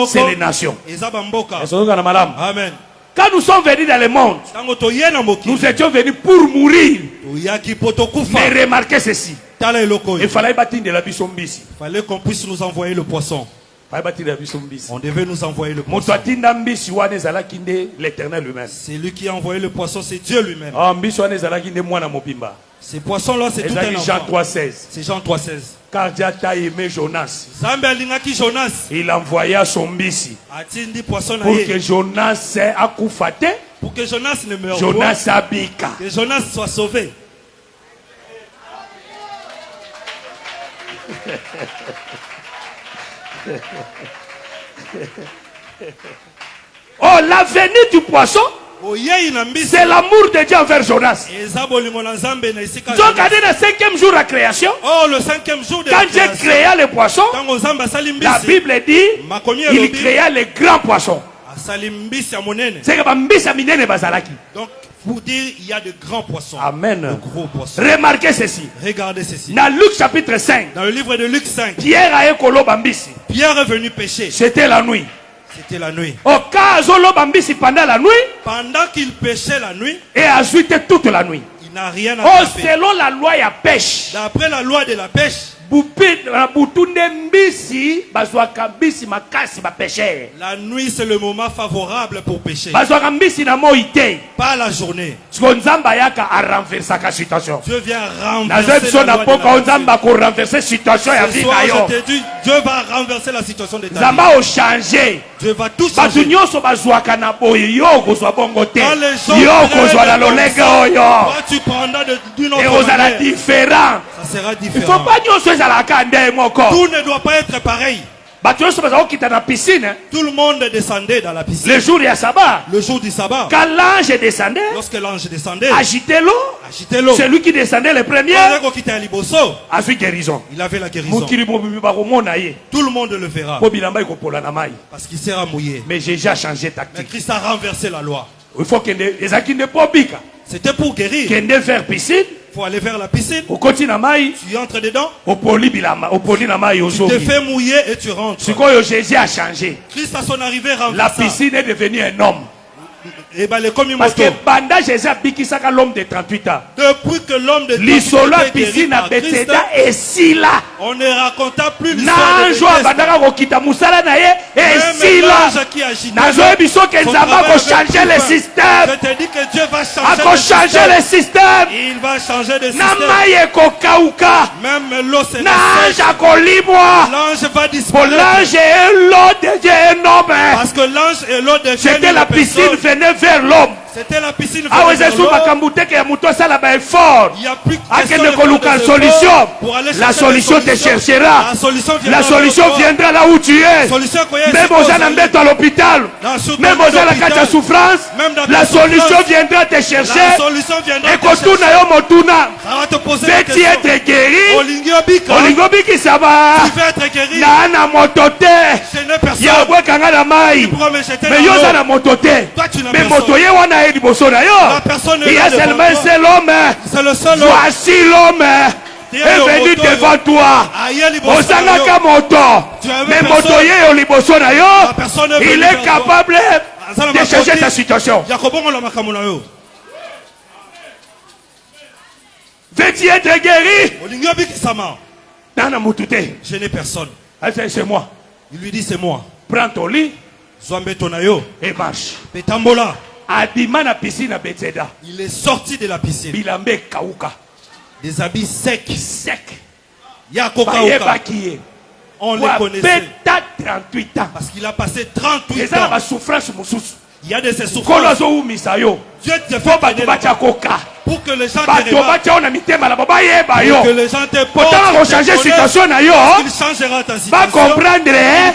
c'est les nations. Amen. Quand nous sommes venus dans le monde, nous étions venus pour mourir. Mais remarquez ceci. Il fallait qu'on puisse nous envoyer le poisson. On devait nous envoyer le poisson. C'est lui qui a envoyé le poisson, c'est Dieu lui-même. Ces poissons-là, c'est tout un Jean 3,16. C'est Jean 3,16. Car Dieu a aimé Jonas. Il envoya son mbisi. Pour que Jonas a koufate. Pour que Jonas ne meure pas. Jonas abika. Que Jonas soit sauvé. Oh, la venue du poisson, c'est l'amour de Dieu envers Jonas. Donc, à le 5e jour de la création, quand Dieu créa le poisson, la Bible dit il créa les grands poissons. C'est que donc, pour dire il y a de grands poissons. Amen. De gros poissons. Remarquez ceci. Regardez ceci. Dans Luc chapitre 5. Dans le livre de Luc 5. Pierre est venu pêcher. C'était la nuit. C'était la nuit. Au cas où pendant la nuit. Pendant qu'il pêchait la nuit. Et ensuite toute la nuit. Il n'a rien attrapé. Selon la loi ya pêche. D'après la loi de la pêche. La nuit c'est le moment favorable pour pêcher. Pas la journée. Dieu vient renverser la situation. Dieu va renverser la situation de ta vie. Dieu va tout changer. Tu prendras d'une autre manière. Ça sera différent. Il ne faut pas tout ne doit pas être pareil. Tout le monde descendait dans la piscine. Le jour du sabbat. Le jour du sabbat. Quand l'ange descendait. Lorsque l'ange descendait. Agitez l'eau. Celui qui descendait le premier. A vu guérison. Il avait la guérison. Tout le monde le verra. Parce qu'il sera mouillé. Mais Jésus a changé tactique. Mais Christ a renversé la loi. Il faut qu'il c'était pour guérir. Il faut aller vers la piscine. Tu entres dedans. Tu te fais mouiller et tu rentres. Jésus a changé. Christ à son arrivée renversa. La piscine est devenue un homme. Parce que pendant Jésus a bikisaka l'homme de 38 ans. Depuis que l'homme de 38 ans a guéri par Christ, et si là, on ne raconta plus l'histoire de changer le système. Je te dis que Dieu va changer le système. Il va changer le système. Même l'eau se l'ange va disparaître. L'ange et l'eau devient énorme. Parce que l'ange et l'eau deviennent. C'était la piscine vers l'homme. C'était la piscine. Il n'y a plus solution. La solution te cherchera. La solution viendra là où tu es. Même aux à l'hôpital. Même aux à la souffrance. La solution viendra te chercher. Et quand tu veux être guéri. Ça va. Tu veux être guéri. Ce n'est personne. Mais yo ça na moto te. Mais moto ye wana e liboso na yo. Il y a seulement un seul homme. C'est le seul homme. Voici l'homme est venu devant toi. Osangaka moto. Mais moto ye au liboso na yo. Il est capable de changer ta situation. Veux-tu être guéri? Je n'ai personne. C'est moi. Il lui dit c'est moi. Prends ton lit et marche. Il est sorti de la piscine. Des habits secs. On les connaissait. 38 ans. Parce qu'il a passé 38 ans. Il y a de ces souffrances. Dieu te fait pour que les gens te remarquent. Pour que les gens te portent. Parce qu'il changera ta situation. Ils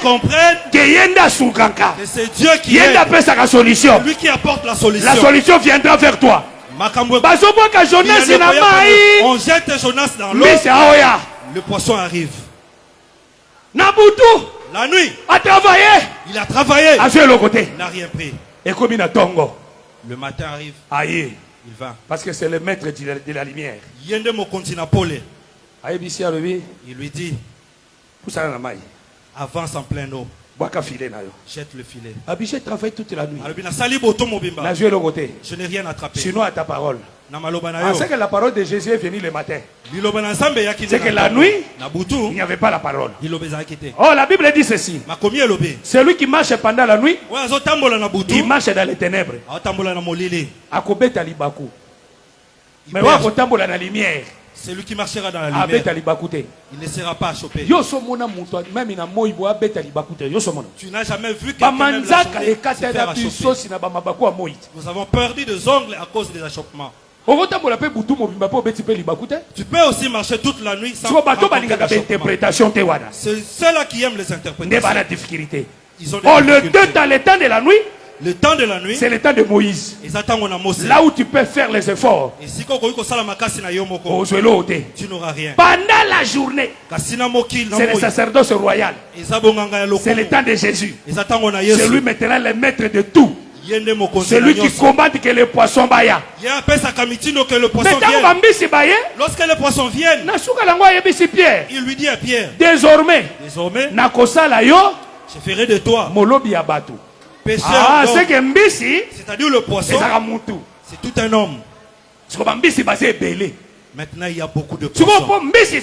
comprennent que c'est Dieu qui est. C'est lui qui apporte la solution. La solution viendra vers toi. On jette Jonas dans l'eau. Le poisson arrive. Nabutu. La nuit. A travaillé. Il a travaillé. Il n'a rien pris. Le matin arrive. Aïe. Il va. Parce que c'est le maître de la lumière. Il lui dit. Avance en pleine eau. Jette le filet. J'ai travaillé toute la nuit. Je n'ai rien attrapé. Sinon à ta parole. C'est que la parole de Jésus est venue le matin. C'est que la nuit, il n'y avait pas la parole. Oh, la Bible dit ceci. Celui qui marche pendant la nuit, il marche dans les ténèbres. Mais dans la lumière. C'est lui qui marchera dans la lumière. Il ne sera pas chopé. Tu n'as jamais vu quelqu'un même la journée se faire achoper. Nous avons perdu des ongles à cause des achoppements. Tu peux aussi marcher toute la nuit sans interprétation. C'est ceux-là qui aiment les interprétations. Ils ont le temps de la nuit. Le temps de la nuit, c'est le temps de Moïse. Là où tu peux faire les efforts, tu n'auras rien. Pendant la journée, c'est le sacerdoce royal. C'est le temps de Jésus. C'est lui maintenant le maître de tout. C'est lui qui combat que les poissons baillent. Lorsque les poissons viennent, il lui dit à Pierre, désormais, je ferai de toi c'est-à-dire le poisson, c'est tout un homme. Maintenant il y a beaucoup de poissons. Il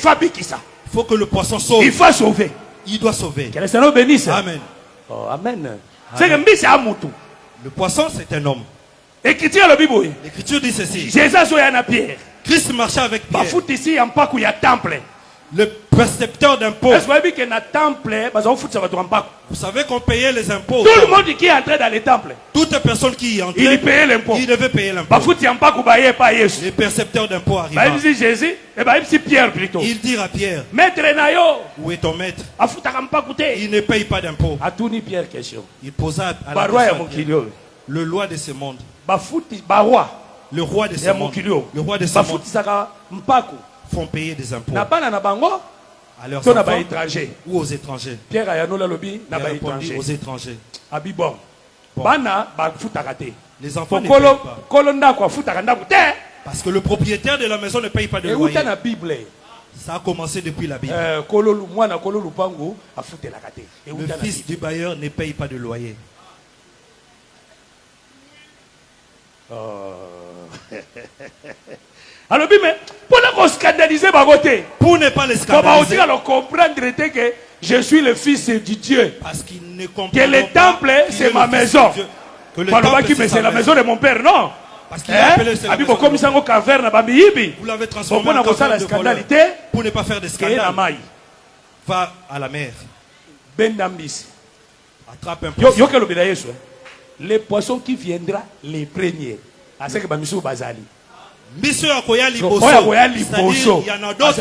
faut que le poisson sauve. Il faut sauver. Il doit sauver. Que le Seigneur bénisse. Amen. Oh, amen. Amen. Le poisson c'est un homme. L'écriture dit ceci. Christ marchait avec Pierre. Le percepteur d'impôts. Vous savez qu'on payait les impôts. Tout le monde qui est entré dans les temples. Toute personne qui y entrait, il payait l'impôt. Il devait payer l'impôt. Les percepteurs d'impôts arrivent. Il dit à Pierre, où est ton maître? Il ne paye pas d'impôt. Il posa à la question le roi de ce monde. Le roi de ce monde. Le roi de ce monde font payer des impôts à leurs enfants ou aux étrangers. Pierre a répondu aux étrangers. Bon. Les enfants ne payent pas. Parce que le propriétaire de la maison ne paye pas de loyer. Ça a commencé depuis la Bible. Le fils du bailleur ne paye pas de loyer. Alors, mais pour scandaliser, pour ne pas les scandaliser, comprendre que je suis le fils du Dieu. Parce qu'il ne comprend que le temple, c'est ma maison. Que le temple, c'est la maison de mon père, non? Parce qu'il a appelé c'est la maison de mon père. Vous l'avez transformé en caverne de voleurs. Pour ne pas faire de scandale, va à la mer. Attrape un poisson. Les poissons qui viendra les premiers. C'est-à-dire, il y en a d'autres.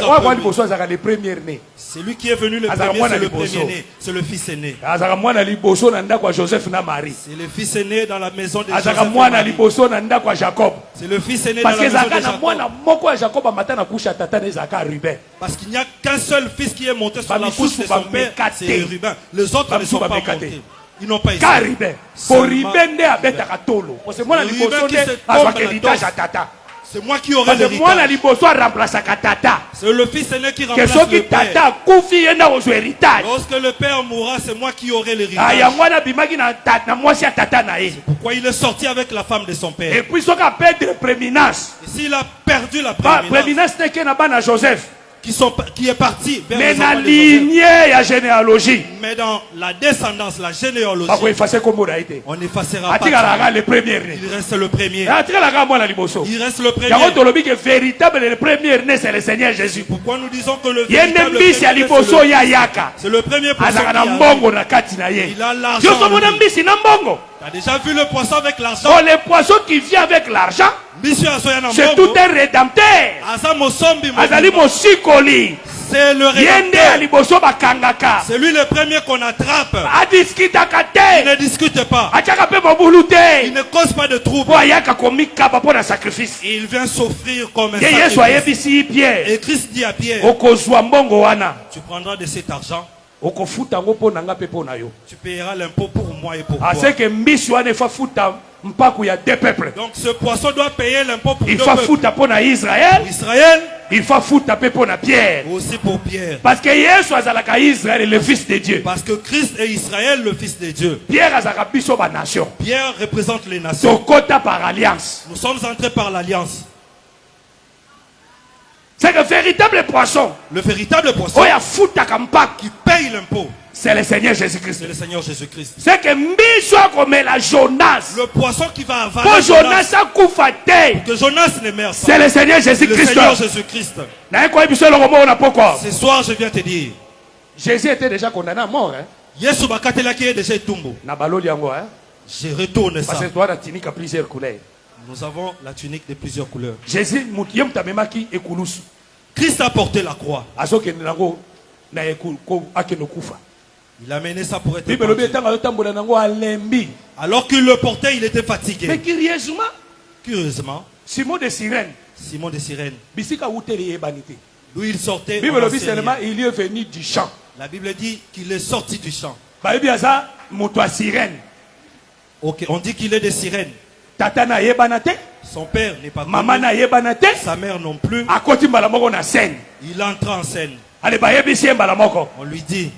C'est lui qui est venu le premier, c'est le premier-né, c'est le fils aîné. C'est le fils aîné dans la maison de Joseph et Marie. C'est le fils aîné dans la maison de Jacob. Parce qu'il n'y a qu'un seul fils qui est monté sur la couche de son père, c'est Ruben. Les autres ne sont pas montés. Ils n'ont pas été. C'est moi qui aurai l'héritage. C'est le fils aîné qui remplace le père. Lorsque le père mourra, c'est moi qui aurai l'héritage. C'est pourquoi il est sorti avec la femme de son père. Et puis, s'il a perdu la prééminence, qui est parti vers les enfants de Joseph. Mais dans la descendance, la généalogie, on n'effacera pas. Il reste le premier. Il reste le premier. Le premier c'est le Seigneur Jésus. Pourquoi nous disons que le véritable c'est le premier poisson qui arrive. Il a l'argent. Tu as déjà vu le poisson avec l'argent? Le poisson qui vient avec l'argent, c'est tout un rédempteur. C'est le rédempteur. C'est lui le premier qu'on attrape. Il ne discute pas. Il ne cause pas de trouble. Il vient s'offrir comme un sacrifice. Et Christ dit à Pierre, tu prendras de cet argent, tu payeras l'impôt pour moi et pour toi. Donc ce poisson doit payer l'impôt pour deux peuples. Pour Israël, il faut foutre pour Pierre. Aussi pour Pierre. Parce que Israël le fils de Dieu. Parce que Christ est Israël, le fils de Dieu. Pierre nation. Pierre représente les nations. Par alliance. Nous sommes entrés par l'alliance. C'est le véritable poisson. Le véritable poisson qui paye l'impôt. C'est le Seigneur Jésus-Christ. C'est le Seigneur Jésus-Christ. C'est que comme la Jonas. Le poisson qui va avaler pour Jonas que Jonas ne meurt pas. C'est le Seigneur Jésus-Christ. Le Seigneur Jésus-Christ. Ce soir, je viens te dire. Jésus était déjà condamné à mort. Je retourne ça. Parce que toi, la tunique a plusieurs couleurs. Nous avons la tunique de plusieurs couleurs. Jésus, Christ a porté la croix. Il a mené ça pour être pendu. Alors qu'il le portait, il était fatigué. Mais curieusement, Simon de Cyrène, d'où il sortait, il est venu du champ. La Bible dit qu'il est sorti du champ. Ok, on dit qu'il est de Cyrène. Son père n'est pas connu. Sa mère non plus. Il entre en scène. On lui dit,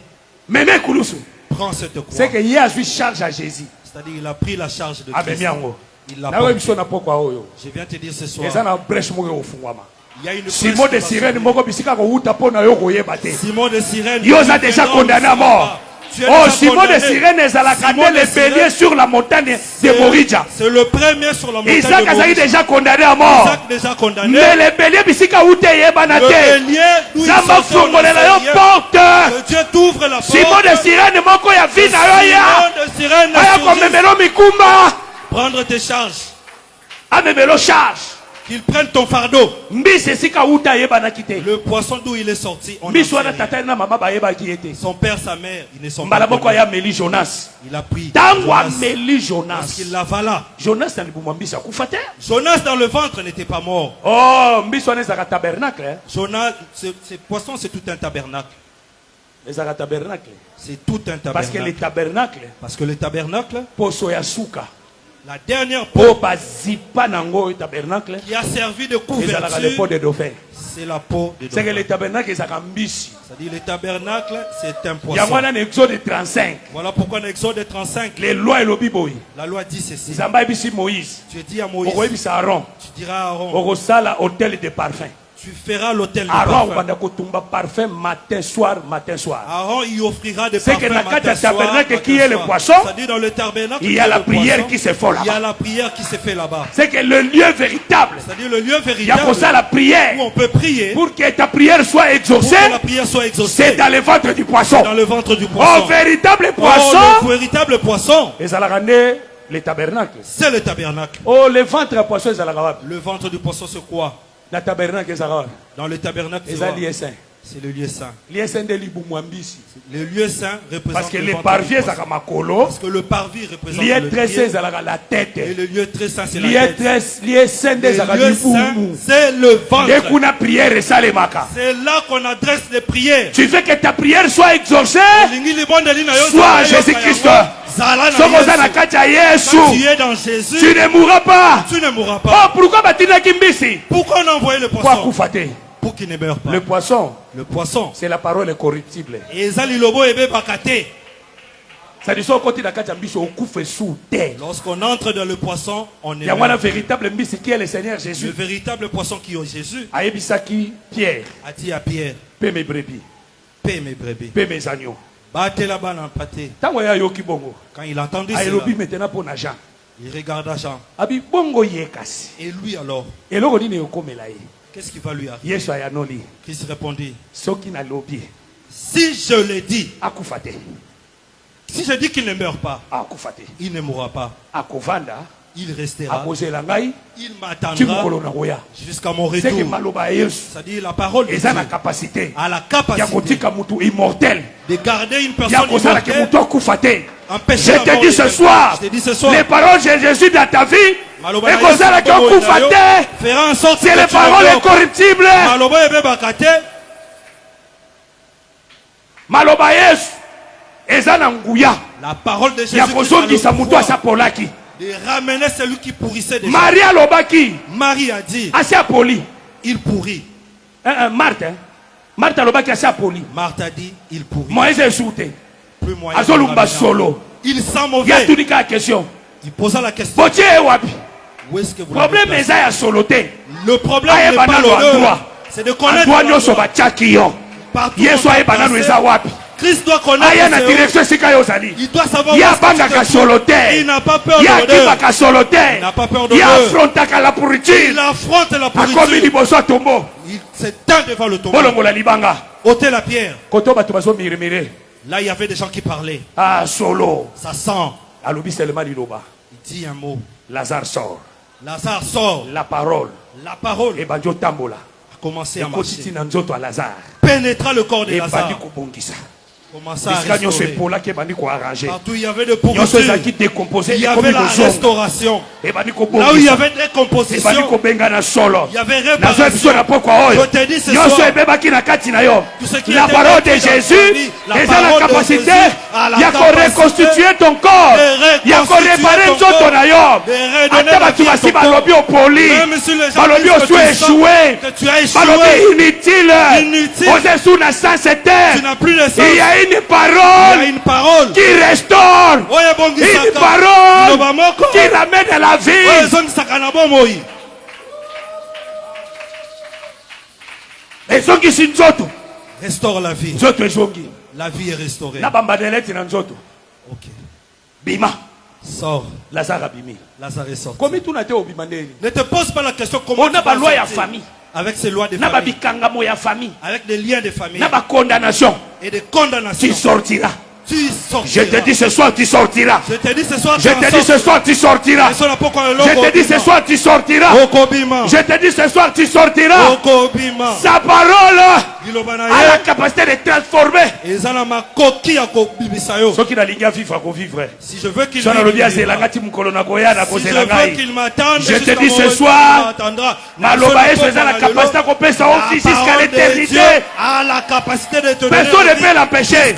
prends cette croix. C'est qu'il y a eu charge à Jésus. C'est-à-dire qu'il a pris la charge de Christ. Il l'a porté. Je viens te dire ce soir. Il y a une Simon de Cyrène, Simon de Cyrène, il a déjà condamné à mort. Oh, Simon de Cyrène est à la cadette les béliers sur la montagne de Moridja. C'est le premier sur la montagne de Moridja. Isaac a déjà condamné à mort. Isaac déjà condamné. Mais les béliers, le bélier, Dieu t'ouvre la porte. Simon de Cyrène, prendre tes charges. Charge. Qu'il prenne ton fardeau. Le poisson d'où il est sorti, on son père, sa mère, ils ne sont pas connus. Il a pris Jonas. Parce qu'il l'avala. Jonas dans le ventre n'était pas mort. Oh, Jonas, ce poisson, c'est tout un tabernacle. C'est tout un tabernacle. Parce que le tabernacle, la dernière peau qui a servi de couverture, c'est la peau de dauphin. C'est-à-dire le tabernacle, c'est un poisson. Voilà pourquoi en Exode 35, la loi dit ceci. Tu dis à Moïse, tu diras à Aaron, tu feras l'autel de parfum. Matin, soir. Aaron y offrira des parfums. C'est que dans le tabernacle qui est le poisson, c'est-à-dire dans le tabernacle, il y a la prière qui se fait là-bas. Il y a la prière qui se fait là-bas. C'est que le lieu véritable, c'est-à-dire le lieu véritable, il y a pour ça la prière, où on peut prier pour que ta prière soit exaucée. C'est dans le ventre du poisson. Dans le ventre du poisson. Oh, véritable poisson. Le véritable poisson. Et ça l'a rendu Le tabernacle. C'est le tabernacle. Oh, le ventre à poisson est à la. Le ventre du poisson, c'est quoi? Le tabernacle est à la. Dans le tabernacle, c'est le lieu saint. Le lieu saint représente parce que le parvis est à makolo. Parce que le parvis représente le pied. La tête. Et le lieu très saint, c'est la tête. Le lieu saint, c'est le ventre. C'est là qu'on adresse les prières. Tu veux que ta prière soit exaucée? Soit Jésus-Christ. Quand tu es dans Jésus, tu ne mourras pas. Tu ne mourras pas. Oh, pourquoi on a envoyé le poisson? Pour qu'il ne meure pas. Le poisson, c'est la parole corruptible. Lorsqu'on entre dans le poisson, on est il y a le véritable qui est le Seigneur Jésus. Le véritable poisson qui est Jésus. Pierre. A dit à Pierre, paie mes brebis. Paie mes brebis. Paie mes agneaux. Quand il a entendu cela, il regarda Jean. Et lui alors, qu'est-ce qui va lui arriver? Christ répondit, si je le dis, si je dis qu'il ne meurt pas, il ne mourra pas. Il restera. Il m'attendra jusqu'à mon retour. C'est-à-dire la parole de Dieu a la capacité de garder une personne immortelle. Je te dis ce soir, les paroles de Jésus dans ta vie, c'est les paroles incorruptibles. La parole de Jésus de ramener celui qui pourrissait déjà. Marie a dit, il pourrit. Marthe a dit, il pourrit. Plus moyen. Il sent mauvais. Il posa la question. Où est-ce que vous l'avez placé? Le problème n'est pas l'odeur, c'est de connaître Christ doit connaître. Il doit savoir où il n'a pas peur de l'odeur. Il n'a pas peur de l'odeur. Il affronte la pourriture. Il s'éteint devant le tombeau. Ôtez la pierre. Là, il y avait des gens qui parlaient. Ça sent. Il dit un mot. Lazare sort. Lazare sort. La parole. La parole. Et banjo tambola. A commencé à marcher. Pénétra le corps de Lazare. Commença à restaurer. Partout il y avait de pourriture. Il y avait la restauration. Là où il y avait décomposition, il y avait réparation. Je te dis ce soir, la parole de Jésus est à la capacité. Il y a qu'on reconstituer ton corps. Il y a qu'on réparer ton ailleurs. Même si les gens que tu as échoué, inutile. Tu n'as plus de sens. Il y a une parole qui restaure. Une parole qui ramène à la vie. Et ceux qui sont restaure la vie. La vie est restaurée. Ok. Bima. Sors. Lazare abimi. Lazare est sorti. Ne te pose pas la question comment on a la loi de famille. Avec ces lois de famille. Avec des liens de famille. Condamnation. Et des condamnations. Tu sortiras. Tu sortiras. Je te dis ce soir tu sortiras. Je te dis ce soir tu sortiras. Je te dis ce soir tu sortiras. Je te dis ce soir tu sortiras. Sa parole a la capacité de transformer. Si je veux qu'il m'attende, je te dis ce soir, a la capacité qu'on peut s'en jusqu'à l'éternité. Personne ne peut l'empêcher.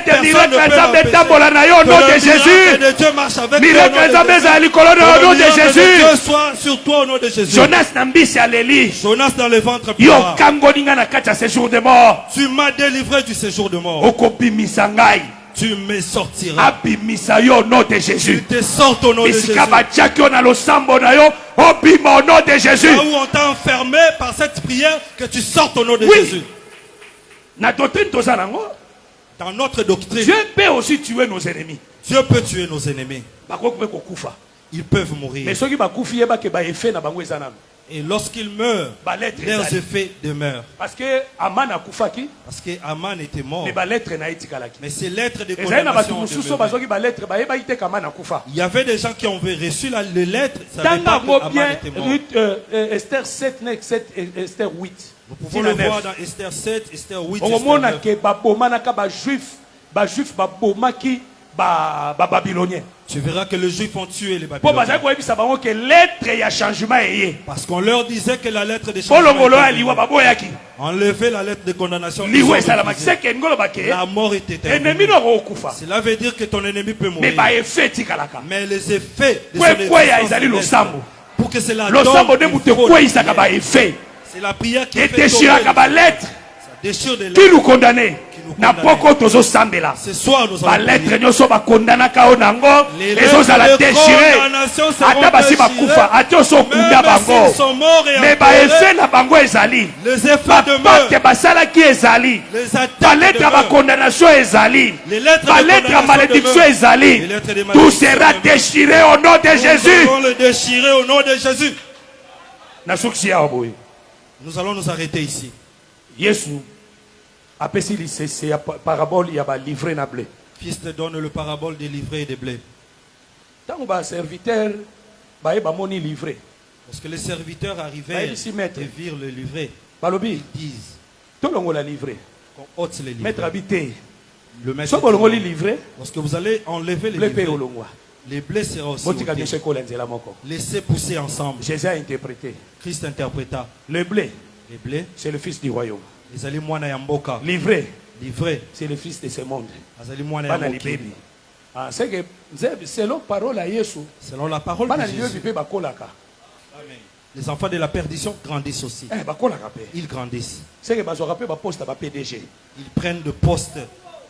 Personne ne peut au nom de Jésus. Au nom de Jésus. Jonas Nambisi Aléli. Jonas dans le ventre. Tu m'as délivré du séjour de mort. Tu me sortiras. Au nom de Jésus. Tu te sors au nom de Jésus. Là où on t'a enfermé par cette prière, que tu sortes au nom de Jésus. Dans notre doctrine, Dieu peut aussi tuer nos ennemis. Dieu peut tuer nos ennemis. Ils peuvent mourir. Et lorsqu'il meurt, leurs effets demeurent. Parce que Aman était mort. Mais ces lettres de condamnation il y avait des gens qui ont reçu les lettres. Esther 7, Esther 8. Nous pouvons le voir dans Esther 7, Esther 8. Tu verras que les Juifs ont tué les Babyloniens. Parce qu'on leur disait que la lettre de changement enlever la lettre de condamnation. La mort était terminée. Cela veut dire que ton ennemi peut mourir. Mais les effets de son pour que cela donne, c'est la prière qui fait déchire des lettres qui nous condamnait. Na poko tozo sambela. Ba lettre nyoso ba kondana kao nango. Ezo la déchirer. Ata basi bakufa. Ata so kunda bango. Mais ba effet na bango ezali. Ba ke basala ki ezali. Ba lettre ba condamnation ezali. Ba lettre malédiction ezali. Tout sera déchiré au nom de Jésus. Nous allons le déchirer au nom de Jésus. Nous allons nous arrêter ici. Yesu c'est la parabole il y a livré na blé. Fils te donne le parabole des livrés et des blés. Tant que serviteur moni livré. Parce que les serviteurs arrivaient et virent le livré. Balobi disent. Tout le monde l'a livré. Qu'on ôte les livrés. Maître habité. Le maître livré. Lorsque vous allez enlever les livrés, les blés seront aussi laissez pousser ensemble. Jésus a interprété. Christ interpréta. Le blé. Les blés. C'est le fils du royaume. Livré. C'est le fils de ce monde. C'est que selon parole à Yesu. Selon la parole de Jésus. Les enfants de la perdition grandissent aussi. Ils grandissent. Ils prennent de postes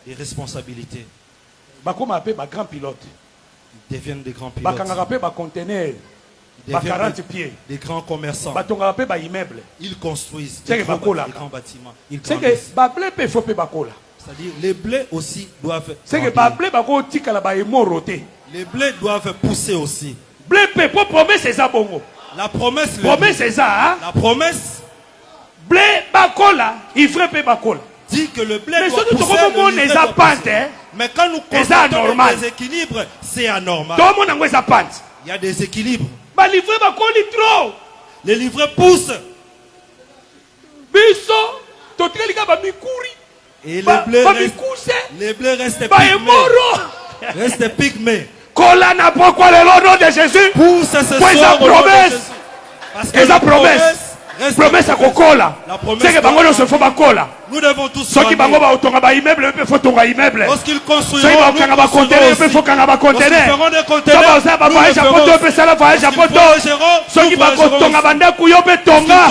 et responsabilités. Ils deviennent des grands pilotes. Ils deviennent 40 pieds. Des grands commerçants. Ils construisent des grands bâtiments. Ils grandissent. C'est-à-dire les blés aussi doivent les blés doivent pousser aussi. La promesse la promesse dit que le blé doit pousser. Mais quand nous constatons des équilibres, c'est anormal. Il y a des équilibres. Les livrets poussent. Et les blés restent pygmées. Pourquoi le nom de Jésus? Pousse ce soir au nom de Jésus. Parce que la promesse à Kokola. C'est que Bango se faut Bakola. Nous devons tous ceux qui Bango va autonga ba immeuble, il faut tonga immeuble. Lorsqu'ils construiront, ceux qui va ba conteneur, il faut kanga ba conteneur. Feront des conteneurs. Ça va voyager à Poto, peut ça la voyage à Poto. Ceux qui va tonga banda kuyo pe tonga.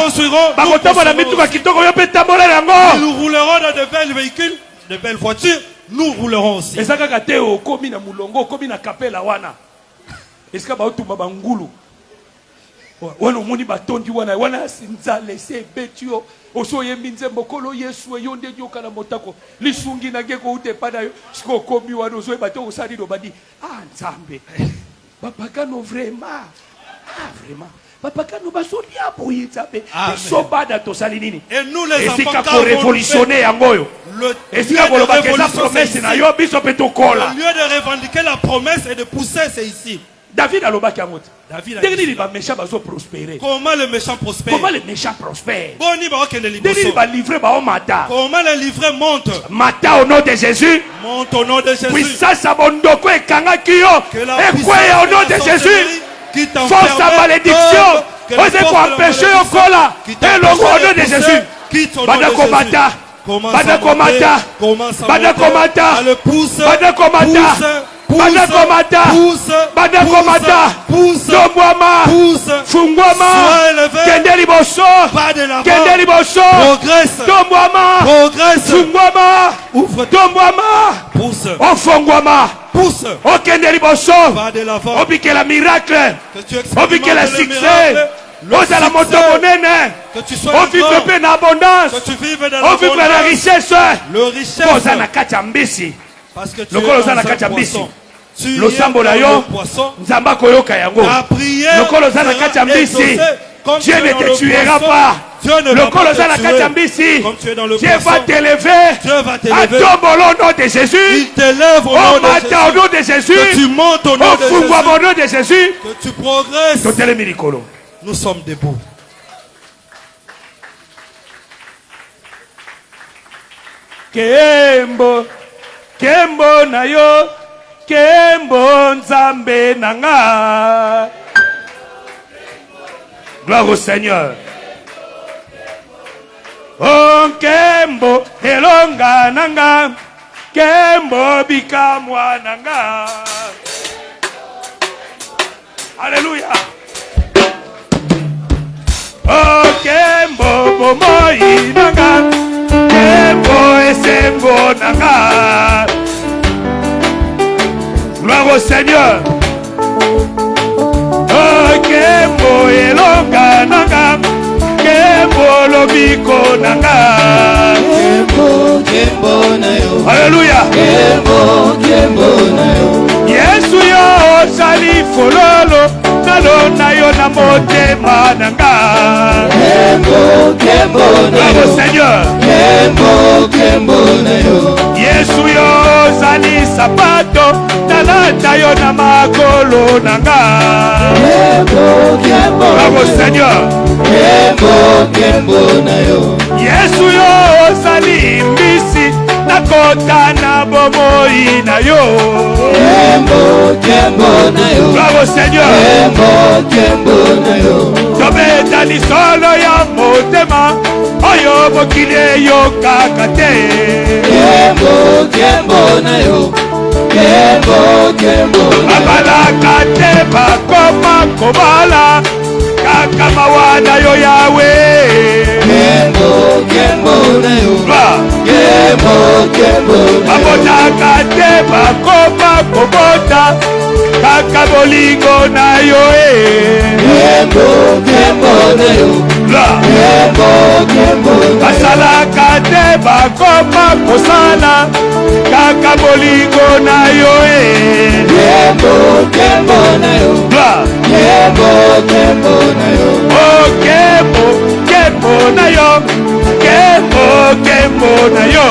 Ba kotoba na mituka kitoko yo pe tambola yango. Nous roulerons dans de belles véhicules, de belles voitures. Nous roulerons aussi. Et ça ka teo komi na mulongo, komi na kapela wana. Est-ce que ba otumba bangulu? Wana muni batondi wana sinzale se betio osoye minze mokolo Yesu yonde nyoka na motako lisungi na ngeko ute pada yo siko komi wana osoye bato osali do badi nzambe papa kano vraiment papa kano basoli apo yitsape sobada to sali nini et nous les enfants ko révolutionner yangoyo esika koloba que la promesse na yo biso peto kola au lieu de revendiquer la promesse et de pousser c'est ici. David a l'obaki à monter. Comment le méchant prospère? Comment le méchant prospère? Comment le livret monte? Mata au nom de Jésus. Monte au nom de Jésus. Puissance à Bondoko et Kangakio. Et quoi au nom de Jésus? Force à malédiction. Osez pour empêcher au cola. Et le nom de Jésus. Badakomata. Badakomata. Badakomata. Badakomata. Badakomata, Domwama, Fungwama, Kendeli Bosso, Kendeli Bosso, Domwama, Fungwama, Domwama, Ofungwama, O Kendeli Bosso, Obique la miracle, Obique la succès, Osa la motomonene, on vive en abondance, on vive la richesse, Osa na kachambisi, le colosa na kachambisi. Losambo na yo nzamba koyoka yango lokolo za na kati ya mbisi Dieu ne te tuera pas. Le corps de la Kachambisi, Dieu va t'élever. À ton nom de Jésus. Il t'élève au nom de Jésus. Que tu montes au nom de Jésus. Au nom de Jésus. Que tu progresses. Nous sommes debout. Kembo, Kembo na yo, Kembo nzambe nanga. Gloire au Seigneur. Oh Kembo, elonga nanga, Kembo bikamwa nanga. Alléluia. Oh Kembo bomoi nanga, Kembo esembo nanga. Gloire au Seigneur. Oh Kembo elonga nanga, Kembo lobiko nanga. Kembo na yo. Alléluia. Kembo na yo. Yesu yo sali fololo, nalona yo na motema nanga. Kembo na yo. Bravo Seigneur. Kembo na yo. Yesu yo sali sapato, nalata yo na makolo nanga. Bravo Seigneur. Kembo na yo. Yesu yo sali mbisi, nakota na bomoi na yo. Kembo na yo. Bravo Seigneur. Kembo na yo. Tobeta lisolo ya motema, oyo mokili yo kakate. Kembo na yo. Kembo na yo. Abalaka te bakoma kobala, kaka mawana yo yawe. Kembo na yo. Kembo na yo. Abotaka te bakoma kobota, kaka bolingo na yo Kembo na yo. Kembo na yo. basalaka te bakoma kosala, kaka bolingo na yo Kembo na yo. Kembo na yo. Oh Kembo na yo, Kembo na yo. Kembo na yo.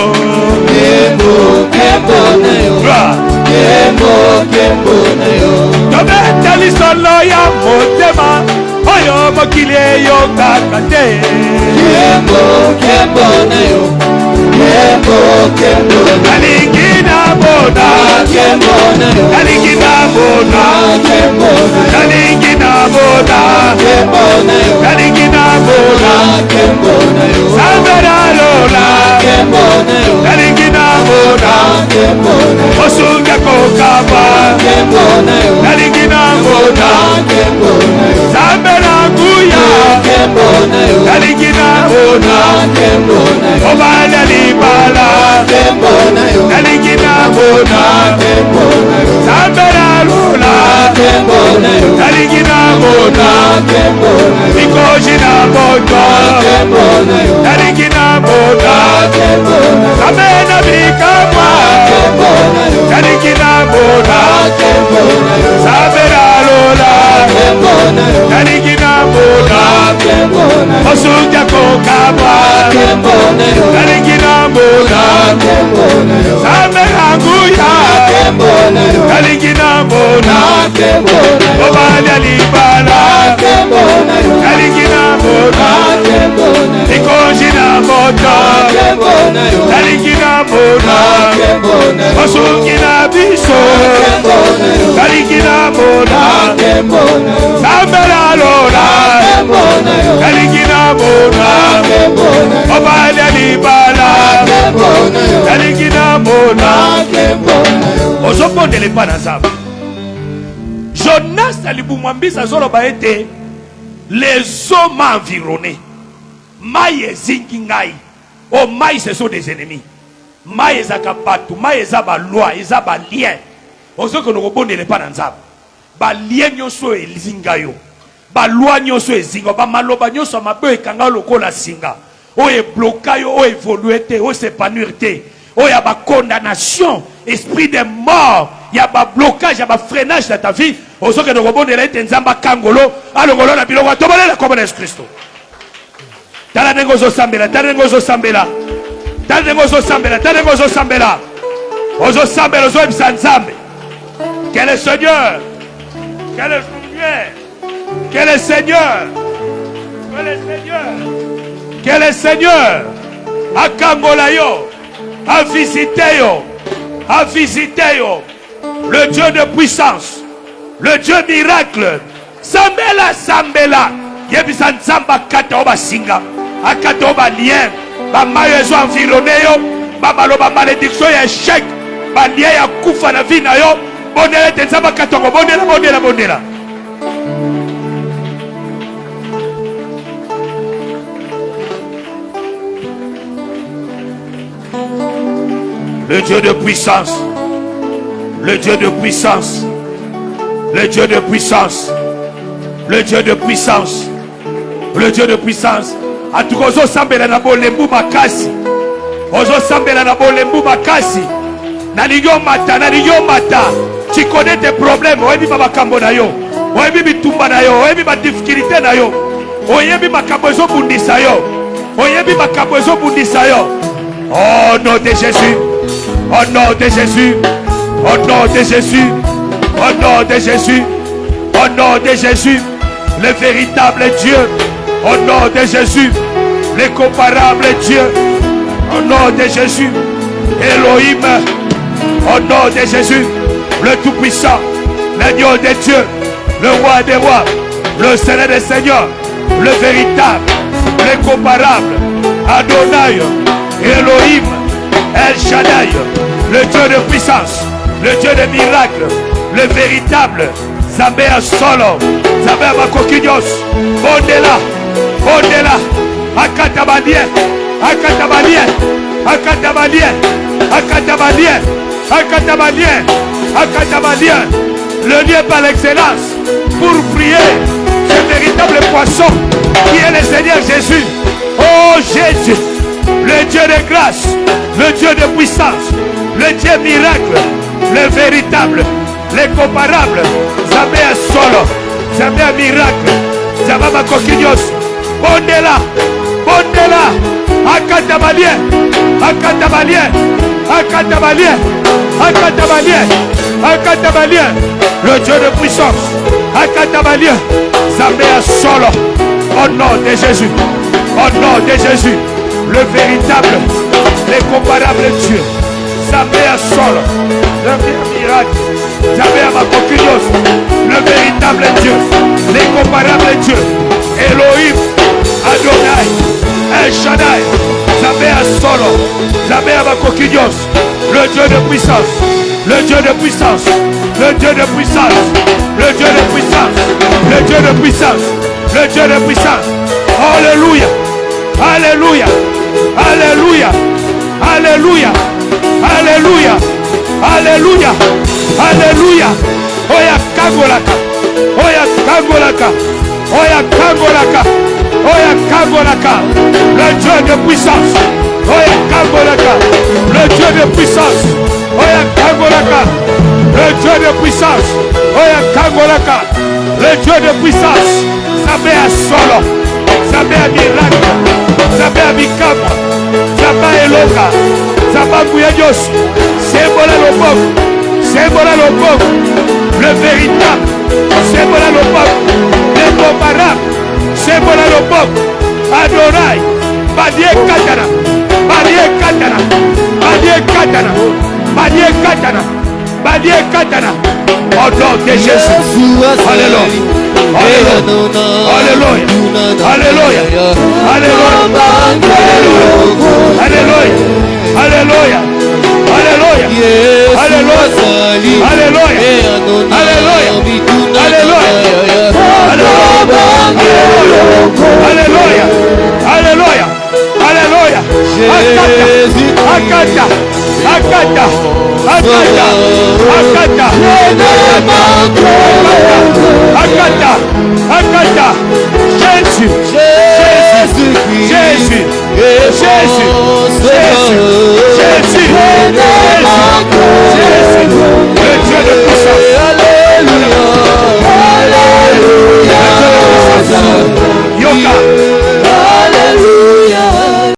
Kembo na yo. Tobeta lisolo ya motema, oyo mokili yo kaka te. Kembo na yo. Kembo na yo. Nalingi na bona, Kembo na yo. nalingi na bona, Kembo na yo. nalingi na bona, Kembo na yo. nalingi na bona. Kembo na yo. Sambera lola, Kembo na yo. nalingi na bona. Kembo na yo. Osunga kokaba, Kembo na yo. nalingi na bona. Kembo na yo. Sambera kuya, Kembo na yo. nalingi na bona. Kembo na yo. Obala libala, Kembo na yo. nalingi na bona. Kembo na yo. Sambera lola, Kembo na yo. nalingi na bona. Kembo na yo. Mikoji na bona, Kembo na yo. nalingi na bona. Kembo na yo. Samena bikamwa, Kembo na yo. nalingi na bona. Kembo na yo. Sambera lola, Kembo na yo. nalingi na bona. Kembo na yo. Osunja kokabwa, Kembo na yo. nalingi na bona. Kembo na yo. Sambera nguya, Kembo na yo. nalingi na bona. Kembo na yo. Obala libala, Kembo na yo. nalingi na bona. Kembo na yo. Mikoji na moto, Kembo na yo. nalingi na bona. Kembo na yo. Osungi na biso, Kembo na yo. nalingi na bona. Kembo na yo. Sambera lola, Kembo na yo. nalingi na bona. Kembo na yo. Obala libala, Kembo na yo. nalingi na bona. Kembo na yo. Ozokondela epai na Nzambe. Jonas alibumwambisa azoloba ete les eaux m'environné, mai ezingi ngai. Oh, mai ce sont des ennemis. Mai ezaka bato, mai eza ba loi, eza ba lien. Ozokona kobondela epai na Nzambe. Ba lien nyonso ezinga yo, ba loi nyonso ezinga, ba maloba nyonso mabe ekanga lokola singa, oyo ebloka yo, oyo évoluer te, oyo s'épanouir te, oyo ba condamnation, esprit de mort il y a un blocage, il y a un freinage dans ta vie. Aux autres, nous rebondons là, Tenzamba Kangolo, Alongolo, la Bilonga, Tobalé, la Commune Christ. Talanengozo Sambela, Talanengozo Sambela, Talanengozo Sambela, Talanengozo Sambela, Ozo Sambela, Ozo Msanzambe. Quel est le Seigneur? Quel est le Seigneur? Quel est le Seigneur? Quel est le Seigneur? Quel est le Seigneur? A Kangolayo, a visité yo, a visité yo. Le Dieu de puissance, le Dieu miracle. Sambela, Sambela. Yebisa Nzamba kata oba singa, akata oba lien, ba mayezo environné yo, ba maloba malédiction ya échec, ba lien ya kufa na vie na yo, bonela te Nzamba kata ngo bonela bonela bonela. Le Dieu de puissance, le Dieu de puissance, le Dieu de puissance, le Dieu de puissance, le Dieu de puissance. A tout ozo sambela na bolembu makasi, ozo sambela na bolembu makasi. Na liyo mata, na liyo mata. Tu connais tes problèmes, oyebi makambo na yo, oyebi bitumba na yo, oyebi ma difficulté na yo, oyebi makambo ezo bundisa yo, oyebi makambo ezo bundisa yo. Au nom de Jésus, au nom de Jésus, au nom de Jésus, au nom de Jésus, au nom de Jésus, le véritable Dieu, au nom de Jésus, l'incomparable Dieu, au nom de Jésus, Elohim, au nom de Jésus, le Tout-Puissant, l'agneau de Dieu, le roi des rois, le Seigneur des seigneurs, le véritable, l'incomparable, Adonai, Elohim, El Shaddai, le Dieu de puissance, le Dieu de miracles, le véritable, Zambéa Solo, Zambéa Makokinyos, Bondela, Bondela, Akatabalien, Akatabalien, Akatabalien, Akatabalien, Akatabalien, Akatabalien, le lieu par l'excellence pour prier, ce véritable poisson qui est le Seigneur Jésus. Oh Jésus, le Dieu de grâce, le Dieu de puissance, le Dieu miracle, le véritable, l'incomparable, Zambéa Solo, Zambéa miracle, Zambéa Coquignos, Bondela, Bondela, Akatabalien, Akatabalien, Akatabalien, Akatabalien, Akatabalien, le Dieu de puissance, Akatabalien, Zambéa Solo, au nom de Jésus, au nom de Jésus, le véritable, l'incomparable Dieu, Zambéa Solo, le miracle, Zambéa Makokinos, le véritable Dieu, l'incomparable Dieu, Elohim, Adonai, El Shaddai, Zambéa Solo, Zambéa Makokinos, le Dieu de puissance, le Dieu de puissance, le Dieu de puissance, le Dieu de puissance, le Dieu de puissance, le Dieu de puissance. Alléluia, Alléluia, Alléluia, Alléluia, Alléluia, Alléluia, Alléluia. Oya kangolaka, Oya kangolaka, Oya kangolaka, Oya kangolaka, le Dieu de puissance, Oya kangolaka, le Dieu de puissance, Oya kangolaka, le Dieu de puissance, Oya kangolaka, le Dieu de puissance, Zambéa Solo, Zambéa miracle, Zambéa mikama, Zambéa eloka, Zambéa Guyadios, Sembola Lobok, Sembola Lobok, le véritable, Sembola Lobok, l'incomparable, Sembola Lobok, Adonai, Badie Katana, Badie Katana, Badie Katana, Badie Katana, Badie Katana, au nom de Jésus. Alléluia. Alléluia. Alléluia. Alléluia. Alléluia. Alléluia. Alléluia. Alléluia. Alléluia. Alléluia. Alléluia. Alléluia. Akata. Akata. Akata. Akata. Akata. Akata. Jésus. Jésus. Jésus. Jésus. Jésus.